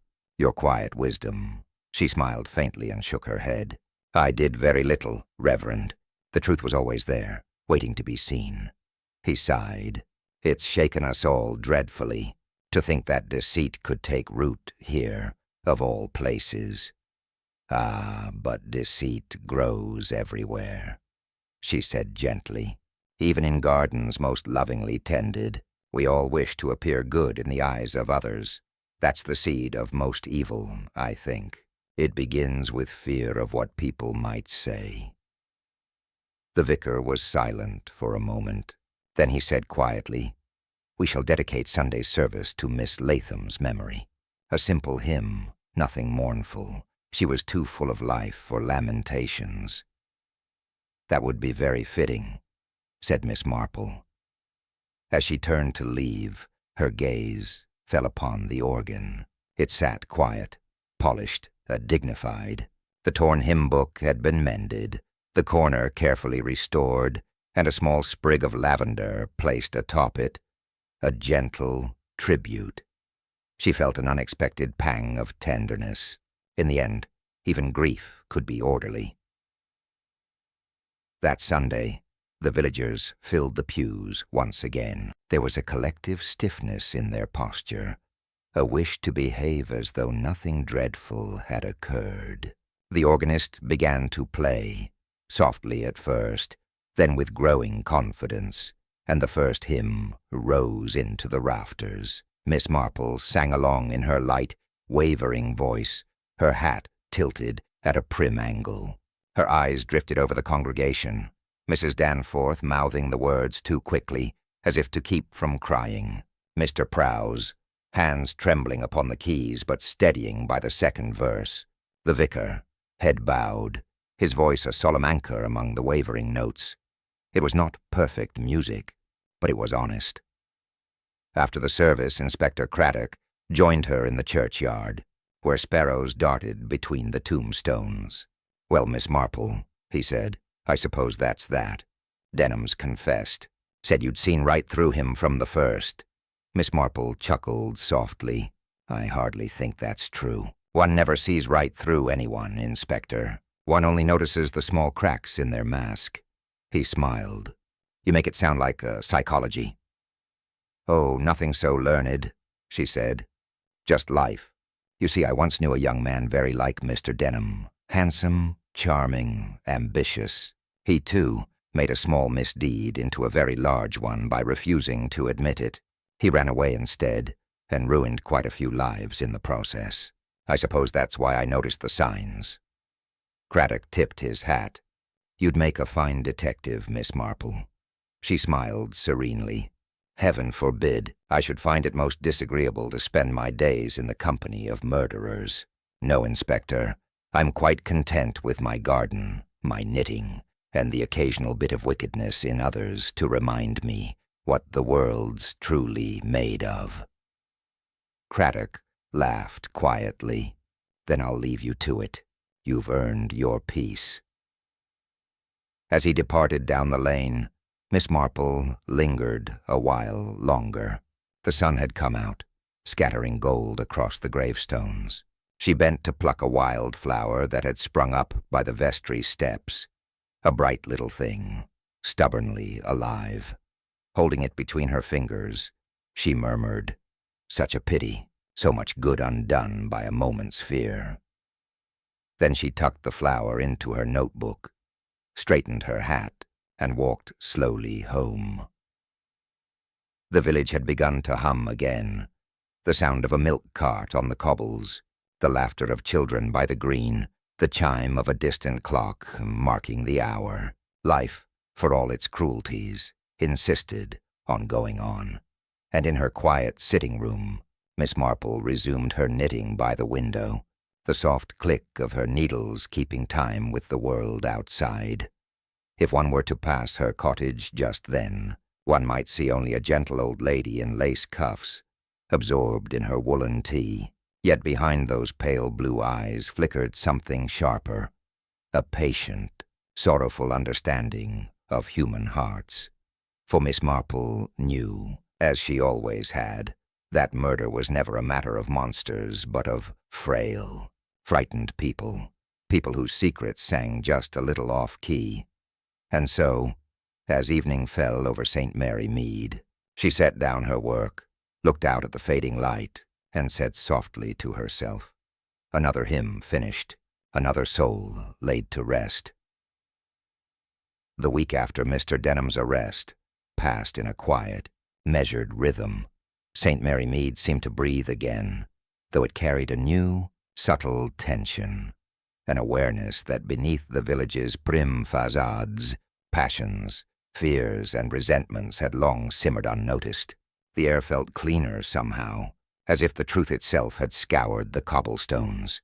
S1: quiet wisdom. She smiled faintly and shook her head. I did very little, Reverend. The truth was always there, waiting to be seen. He sighed. It's shaken us all dreadfully, to think that deceit could take root here, of all places. Ah, but deceit grows everywhere, she said gently. Even in gardens most lovingly tended, we all wish to appear good in the eyes of others. That's the seed of most evil, I think. It begins with fear of what people might say. The vicar was silent for a moment. Then he said quietly, we shall dedicate Sunday's service to Miss Latham's memory. A simple hymn, nothing mournful. She was too full of life for lamentations. That would be very fitting, said Miss Marple. As she turned to leave, her gaze fell upon the organ. It sat quiet, polished, dignified. The torn hymn book had been mended, the corner carefully restored, and a small sprig of lavender placed atop it, a gentle tribute. She felt an unexpected pang of tenderness. In the end, even grief could be orderly. That Sunday, the villagers filled the pews once again. There was a collective stiffness in their posture, a wish to behave as though nothing dreadful had occurred. The organist began to play, softly at first, then with growing confidence, and the first hymn rose into the rafters. Miss Marple sang along in her light, wavering voice, her hat tilted at a prim angle. Her eyes drifted over the congregation, Mrs. Danforth mouthing the words too quickly, as if to keep from crying. Mr. Prowse, hands trembling upon the keys but steadying by the second verse. The vicar, head bowed, his voice a solemn anchor among the wavering notes. It was not perfect music, but it was honest. After the service, Inspector Craddock joined her in the churchyard, where sparrows darted between the tombstones. Well, Miss Marple, he said, I suppose that's that. Denham's confessed. Said you'd seen right through him from the first. Miss Marple chuckled softly. I hardly think that's true. One never sees right through anyone, Inspector. One only notices the small cracks in their mask. He smiled. You make it sound like psychology. "Oh, nothing so learned," she said. "Just life. You see, I once knew a young man very like Mr. Denham. Handsome, charming, ambitious. He, too, made a small misdeed into a very large one by refusing to admit it. He ran away instead, and ruined quite a few lives in the process. I suppose that's why I noticed the signs." Craddock tipped his hat. "You'd make a fine detective, Miss Marple." She smiled serenely. "Heaven forbid I should find it most disagreeable to spend my days in the company of murderers. No, Inspector, I'm quite content with my garden, my knitting, and the occasional bit of wickedness in others to remind me what the world's truly made of." Craddock laughed quietly. "Then I'll leave you to it. You've earned your peace." As he departed down the lane, Miss Marple lingered a while longer. The sun had come out, scattering gold across the gravestones. She bent to pluck a wild flower that had sprung up by the vestry steps. A bright little thing, stubbornly alive. Holding it between her fingers, she murmured, "Such a pity, so much good undone by a moment's fear." Then she tucked the flower into her notebook, straightened her hat, and walked slowly home. The village had begun to hum again. The sound of a milk cart on the cobbles, the laughter of children by the green, the chime of a distant clock marking the hour. Life, for all its cruelties, insisted on going on. And in her quiet sitting room, Miss Marple resumed her knitting by the window, the soft click of her needles keeping time with the world outside. If one were to pass her cottage just then, one might see only a gentle old lady in lace cuffs, absorbed in her woolen tea. Yet behind those pale blue eyes flickered something sharper, a patient, sorrowful understanding of human hearts. For Miss Marple knew, as she always had, that murder was never a matter of monsters, but of frail, frightened people, people whose secrets sang just a little off-key. And so, as evening fell over St. Mary Mead, she set down her work, looked out at the fading light, and said softly to herself, "Another hymn finished, another soul laid to rest." The week after Mr. Denham's arrest passed in a quiet, measured rhythm. St. Mary Mead seemed to breathe again, though it carried a new, subtle tension, an awareness that beneath the village's prim facades, passions, fears, and resentments had long simmered unnoticed. The air felt cleaner somehow, as if the truth itself had scoured the cobblestones.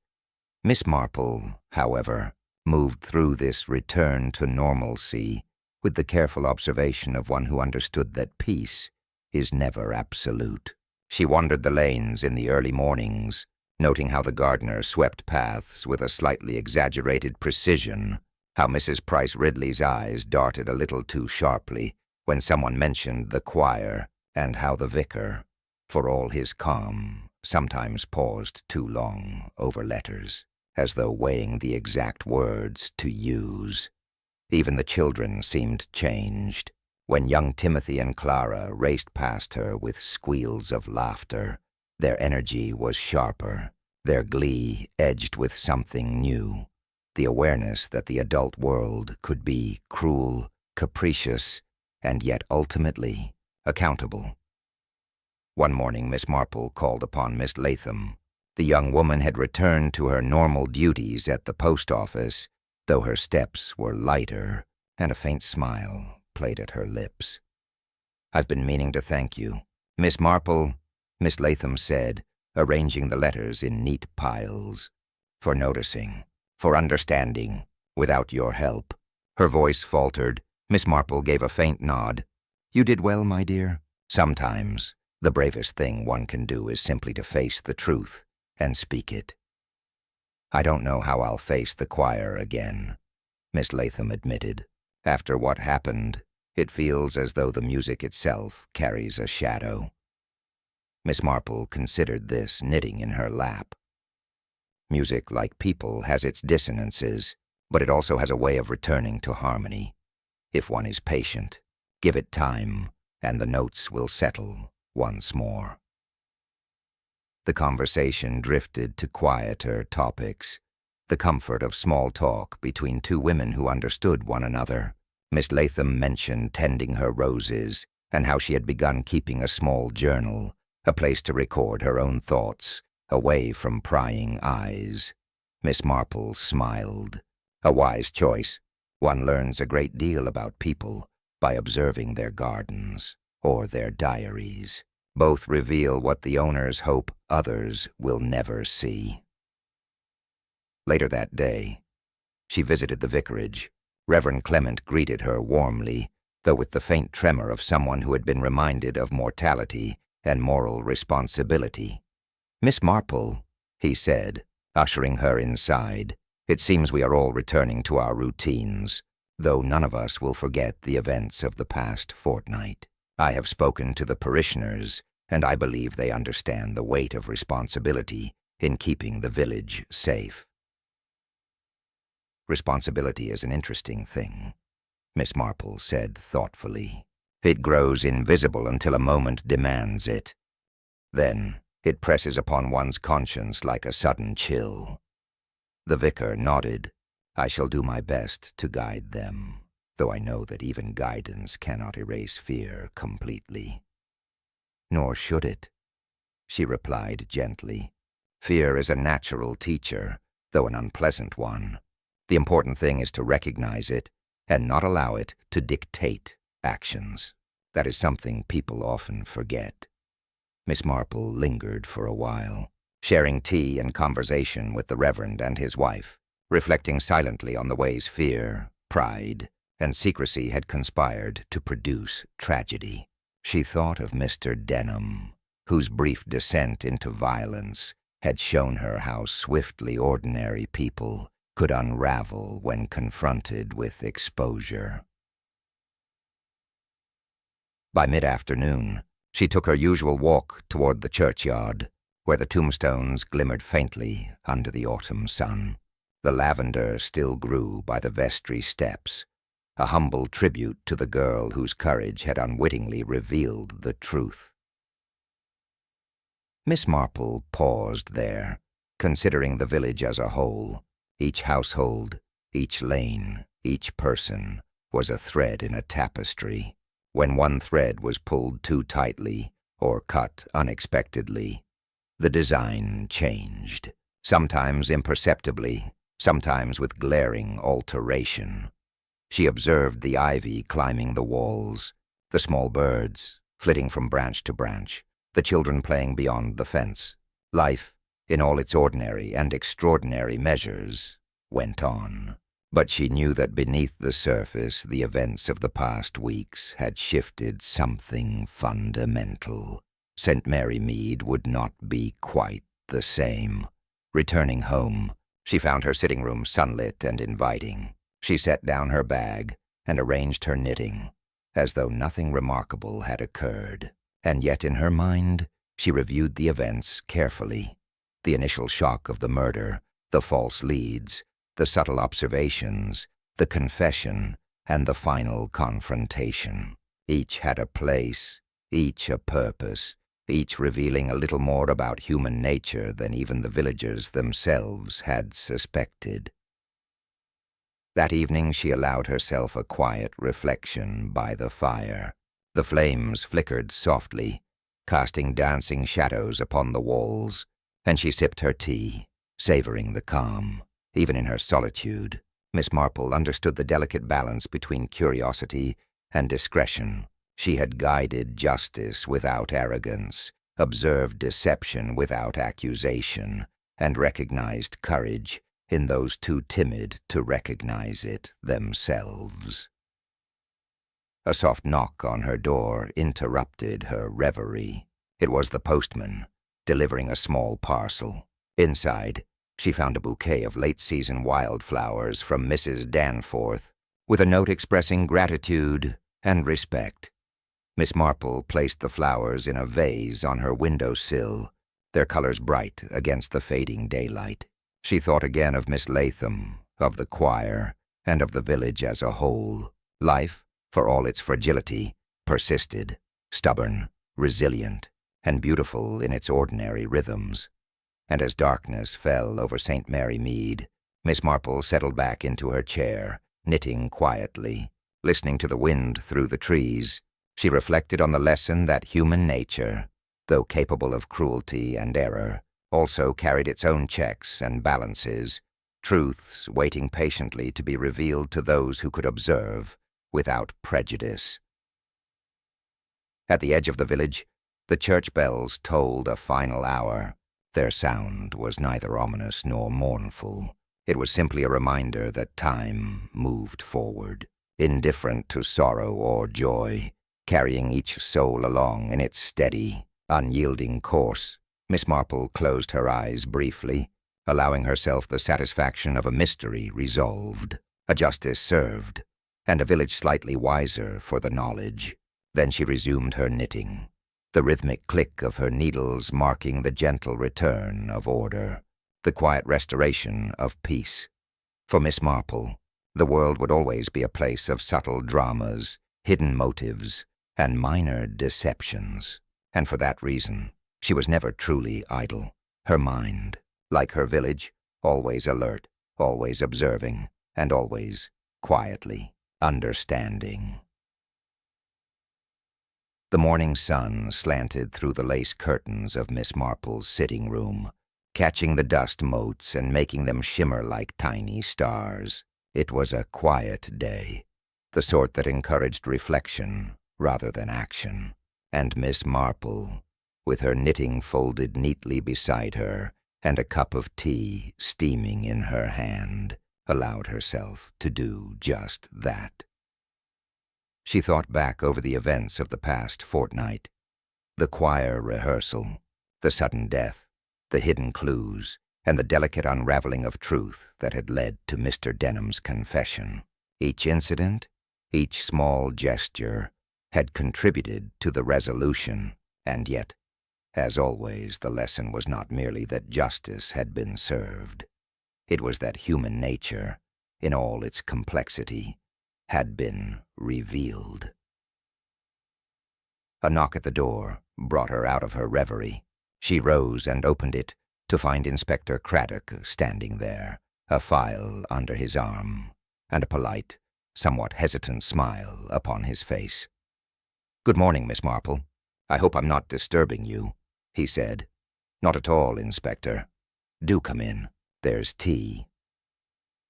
S1: Miss Marple, however, moved through this return to normalcy with the careful observation of one who understood that peace is never absolute. She wandered the lanes in the early mornings, noting how the gardener swept paths with a slightly exaggerated precision, how Mrs. Price Ridley's eyes darted a little too sharply when someone mentioned the choir, and how the vicar, for all his calm, sometimes paused too long over letters, as though weighing the exact words to use. Even the children seemed changed. When young Timothy and Clara raced past her with squeals of laughter, their energy was sharper, their glee edged with something new, the awareness that the adult world could be cruel, capricious, and yet ultimately accountable. One morning Miss Marple called upon Miss Latham. The young woman had returned to her normal duties at the post office, though her steps were lighter, and a faint smile played at her lips. "I've been meaning to thank you, Miss Marple," Miss Latham said, arranging the letters in neat piles, "for noticing, for understanding, without your help." Her voice faltered. Miss Marple gave a faint nod. "You did well, my dear. Sometimes the bravest thing one can do is simply to face the truth and speak it." "I don't know how I'll face the choir again," Miss Latham admitted. "After what happened, it feels as though the music itself carries a shadow." Miss Marple considered this, knitting in her lap. Music, like people, has its dissonances, but it also has a way of returning to harmony. If one is patient, give it time, and the notes will settle once more. The conversation drifted to quieter topics, the comfort of small talk between two women who understood one another. Miss Latham mentioned tending her roses and how she had begun keeping a small journal, a place to record her own thoughts, away from prying eyes. Miss Marple smiled. A wise choice. One learns a great deal about people by observing their gardens or their diaries. Both reveal what the owners hope others will never see. Later that day, she visited the vicarage. Reverend Clement greeted her warmly, though with the faint tremor of someone who had been reminded of mortality and moral responsibility. "Miss Marple," he said, ushering her inside, "it seems we are all returning to our routines, though none of us will forget the events of the past fortnight. I have spoken to the parishioners, and I believe they understand the weight of responsibility in keeping the village safe." "Responsibility is an interesting thing," Miss Marple said thoughtfully. "It grows invisible until a moment demands it. Then it presses upon one's conscience like a sudden chill." The vicar nodded. "I shall do my best to guide them, though I know that even guidance cannot erase fear completely." "Nor should it," she replied gently. "Fear is a natural teacher, though an unpleasant one. The important thing is to recognize it and not allow it to dictate actions. That is something people often forget." Miss Marple lingered for a while, sharing tea and conversation with the Reverend and his wife, reflecting silently on the ways fear, pride, and secrecy had conspired to produce tragedy. She thought of Mr. Denham, whose brief descent into violence had shown her how swiftly ordinary people could unravel when confronted with exposure. By mid-afternoon, she took her usual walk toward the churchyard, where the tombstones glimmered faintly under the autumn sun. The lavender still grew by the vestry steps, a humble tribute to the girl whose courage had unwittingly revealed the truth. Miss Marple paused there, considering the village as a whole. Each household, each lane, each person was a thread in a tapestry. When one thread was pulled too tightly or cut unexpectedly, the design changed, sometimes imperceptibly, sometimes with glaring alteration. She observed the ivy climbing the walls, the small birds flitting from branch to branch, the children playing beyond the fence. Life, in all its ordinary and extraordinary measures, went on. But she knew that beneath the surface the events of the past weeks had shifted something fundamental. St. Mary Mead would not be quite the same. Returning home, she found her sitting room sunlit and inviting. She set down her bag and arranged her knitting, as though nothing remarkable had occurred. And yet in her mind, she reviewed the events carefully. The initial shock of the murder, the false leads, the subtle observations, the confession, and the final confrontation. Each had a place, each a purpose, each revealing a little more about human nature than even the villagers themselves had suspected. That evening she allowed herself a quiet reflection by the fire. The flames flickered softly, casting dancing shadows upon the walls, and she sipped her tea, savoring the calm. Even in her solitude, Miss Marple understood the delicate balance between curiosity and discretion. She had guided justice without arrogance, observed deception without accusation, and recognized courage in those too timid to recognize it themselves. A soft knock on her door interrupted her reverie. It was the postman, delivering a small parcel. Inside, she found a bouquet of late-season wildflowers from Mrs. Danforth, with a note expressing gratitude and respect. Miss Marple placed the flowers in a vase on her window-sill, their colors bright against the fading daylight. She thought again of Miss Latham, of the choir, and of the village as a whole. Life, for all its fragility, persisted, stubborn, resilient, and beautiful in its ordinary rhythms. And as darkness fell over St. Mary Mead, Miss Marple settled back into her chair, knitting quietly. Listening to the wind through the trees, she reflected on the lesson that human nature, though capable of cruelty and error, also carried its own checks and balances, truths waiting patiently to be revealed to those who could observe without prejudice. At the edge of the village, the church bells tolled a final hour. Their sound was neither ominous nor mournful. It was simply a reminder that time moved forward, indifferent to sorrow or joy, carrying each soul along in its steady, unyielding course. Miss Marple closed her eyes briefly, allowing herself the satisfaction of a mystery resolved, a justice served, and a village slightly wiser for the knowledge. Then she resumed her knitting, the rhythmic click of her needles marking the gentle return of order, the quiet restoration of peace. For Miss Marple, the world would always be a place of subtle dramas, hidden motives, and minor deceptions. And for that reason, she was never truly idle. Her mind, like her village, always alert, always observing, and always quietly understanding. The morning sun slanted through the lace curtains of Miss Marple's sitting room, catching the dust motes and making them shimmer like tiny stars. It was a quiet day, the sort that encouraged reflection rather than action, and Miss Marple, with her knitting folded neatly beside her and a cup of tea steaming in her hand, allowed herself to do just that. She thought back over the events of the past fortnight, the choir rehearsal, the sudden death, the hidden clues, and the delicate unraveling of truth that had led to Mr. Denham's confession. Each incident, each small gesture, had contributed to the resolution, and yet, as always, the lesson was not merely that justice had been served. It was that human nature, in all its complexity, had been revealed. A knock at the door brought her out of her reverie. She rose and opened it to find Inspector Craddock standing there, a file under his arm, and a polite, somewhat hesitant smile upon his face. "Good morning, Miss Marple. I hope I'm not disturbing you," he said. "Not at all, Inspector. Do come in. There's tea."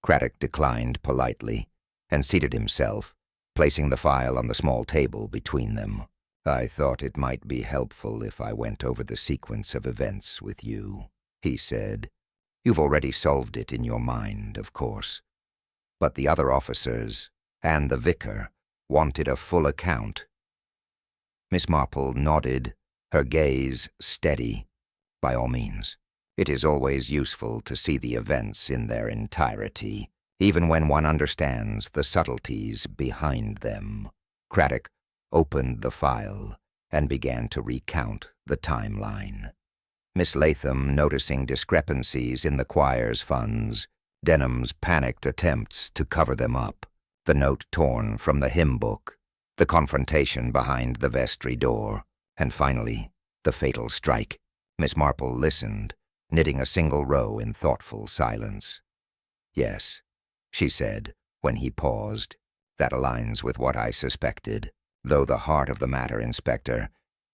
S1: Craddock declined politely and seated himself, placing the file on the small table between them. "I thought it might be helpful if I went over the sequence of events with you," he said. "You've already solved it in your mind, of course. But the other officers and the vicar wanted a full account." Miss Marple nodded, her gaze steady. "By all means. It is always useful to see the events in their entirety, even when one understands the subtleties behind them." Craddock opened the file and began to recount the timeline. Miss Latham noticing discrepancies in the choir's funds, Denham's panicked attempts to cover them up, the note torn from the hymn book, the confrontation behind the vestry door, and finally, the fatal strike. Miss Marple listened, knitting a single row in thoughtful silence. "Yes," she said, when he paused, "that aligns with what I suspected, though the heart of the matter, Inspector,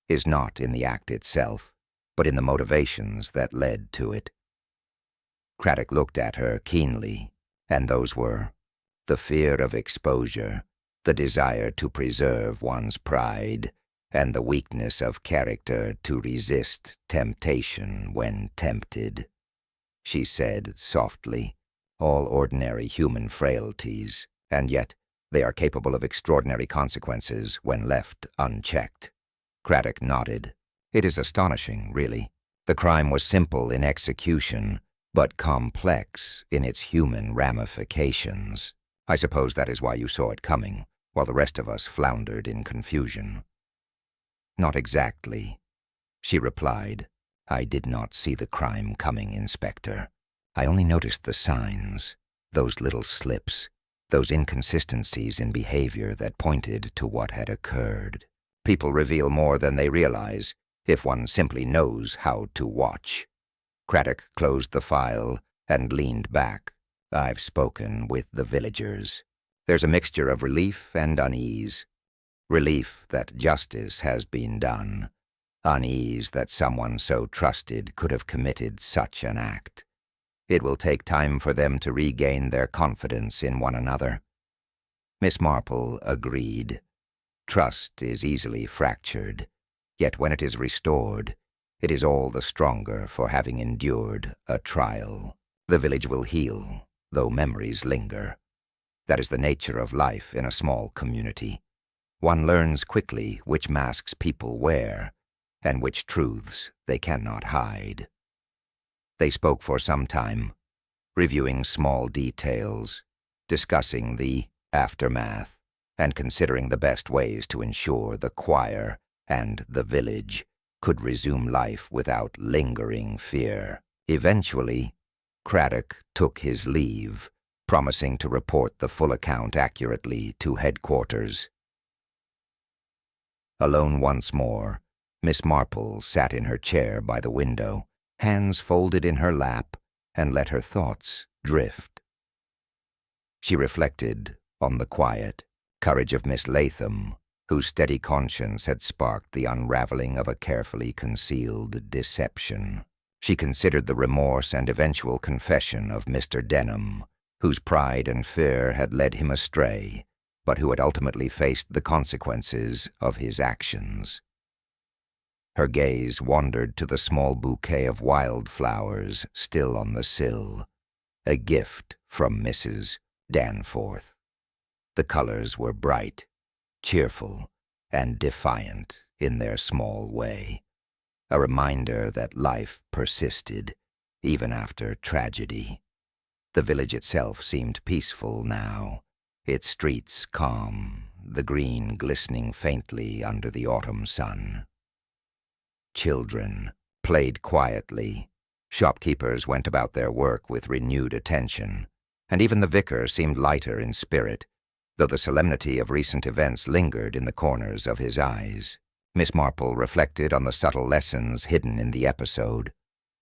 S1: is not in the act itself, but in the motivations that led to it." Craddock looked at her keenly, and those were the fear of exposure, the desire to preserve one's pride, and the weakness of character to resist temptation when tempted. She said softly, "All ordinary human frailties, and yet they are capable of extraordinary consequences when left unchecked." Craddock nodded. "It is astonishing, really. The crime was simple in execution, but complex in its human ramifications. I suppose that is why you saw it coming, while the rest of us floundered in confusion." "Not exactly," she replied. "I did not see the crime coming, Inspector. I only noticed the signs, those little slips, those inconsistencies in behavior that pointed to what had occurred. People reveal more than they realize if one simply knows how to watch. Craddock closed the file and leaned back. I've spoken with the villagers. There's a mixture of relief and unease. Relief that justice has been done. Unease that someone so trusted could have committed such an act. It will take time for them to regain their confidence in one another. Miss Marple agreed. Trust is easily fractured, yet when it is restored, it is all the stronger for having endured a trial. The village will heal, though memories linger. That is the nature of life in a small community. One learns quickly which masks people wear, and which truths they cannot hide. They spoke for some time, reviewing small details, discussing the aftermath, and considering the best ways to ensure the choir and the village could resume life without lingering fear. Eventually, Craddock took his leave, promising to report the full account accurately to headquarters. Alone once more, Miss Marple sat in her chair by the window, hands folded in her lap, and let her thoughts drift. She reflected on the quiet courage of Miss Latham, whose steady conscience had sparked the unraveling of a carefully concealed deception. She considered the remorse and eventual confession of Mr. Denham, whose pride and fear had led him astray, but who had ultimately faced the consequences of his actions. Her gaze wandered to the small bouquet of wildflowers still on the sill, a gift from Mrs. Danforth. The colors were bright, cheerful, and defiant in their small way, a reminder that life persisted, even after tragedy. The village itself seemed peaceful now, its streets calm, the green glistening faintly under the autumn sun. Children played quietly, shopkeepers went about their work with renewed attention, and even the vicar seemed lighter in spirit, though the solemnity of recent events lingered in the corners of his eyes. Miss Marple reflected on the subtle lessons hidden in the episode,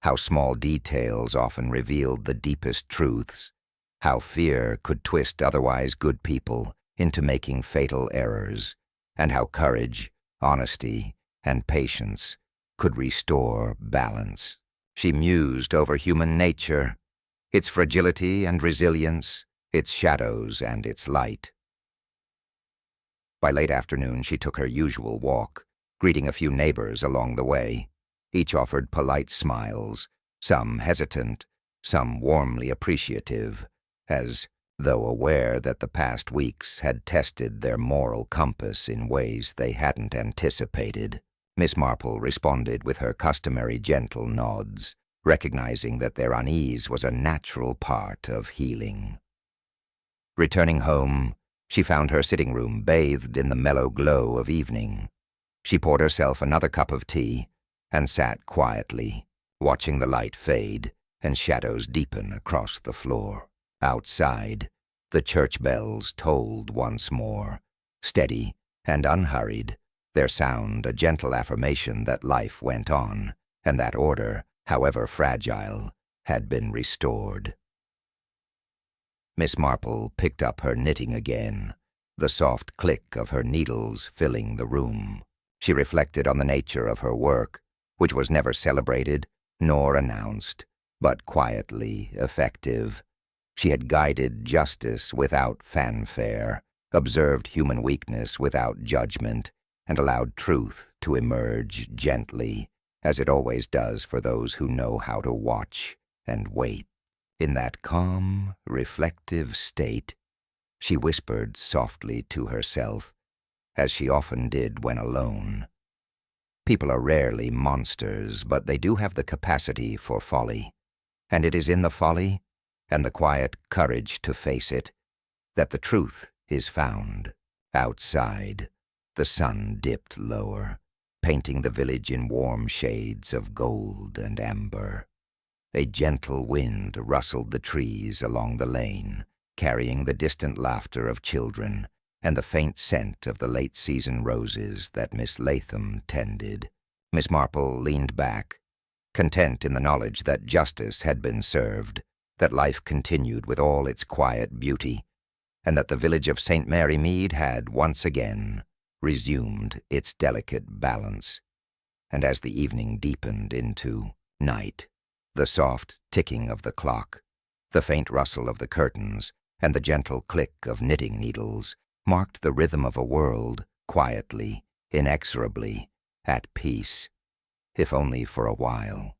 S1: how small details often revealed the deepest truths, how fear could twist otherwise good people into making fatal errors, and how courage, honesty, and patience could restore balance. She mused over human nature, its fragility and resilience, its shadows and its light. By late afternoon, she took her usual walk, greeting a few neighbors along the way. Each offered polite smiles, some hesitant, some warmly appreciative, as though aware that the past weeks had tested their moral compass in ways they hadn't anticipated. Miss Marple responded with her customary gentle nods, recognizing that their unease was a natural part of healing. Returning home, she found her sitting room bathed in the mellow glow of evening. She poured herself another cup of tea and sat quietly, watching the light fade and shadows deepen across the floor. Outside, the church bells tolled once more, steady and unhurried, their sound a gentle affirmation that life went on, and that order, however fragile, had been restored. Miss Marple picked up her knitting again, the soft click of her needles filling the room. She reflected on the nature of her work, which was never celebrated nor announced, but quietly effective. She had guided justice without fanfare, observed human weakness without judgment, and allowed truth to emerge gently, as it always does for those who know how to watch and wait. In that calm, reflective state, she whispered softly to herself, as she often did when alone. People are rarely monsters, but they do have the capacity for folly, and it is in the folly and the quiet courage to face it that the truth is found. Outside, the sun dipped lower, painting the village in warm shades of gold and amber. A gentle wind rustled the trees along the lane, carrying the distant laughter of children and the faint scent of the late-season roses that Miss Latham tended. Miss Marple leaned back, content in the knowledge that justice had been served, that life continued with all its quiet beauty, and that the village of St. Mary Mead had once again resumed its delicate balance. And as the evening deepened into night, the soft ticking of the clock, the faint rustle of the curtains, and the gentle click of knitting needles marked the rhythm of a world quietly, inexorably, at peace, if only for a while.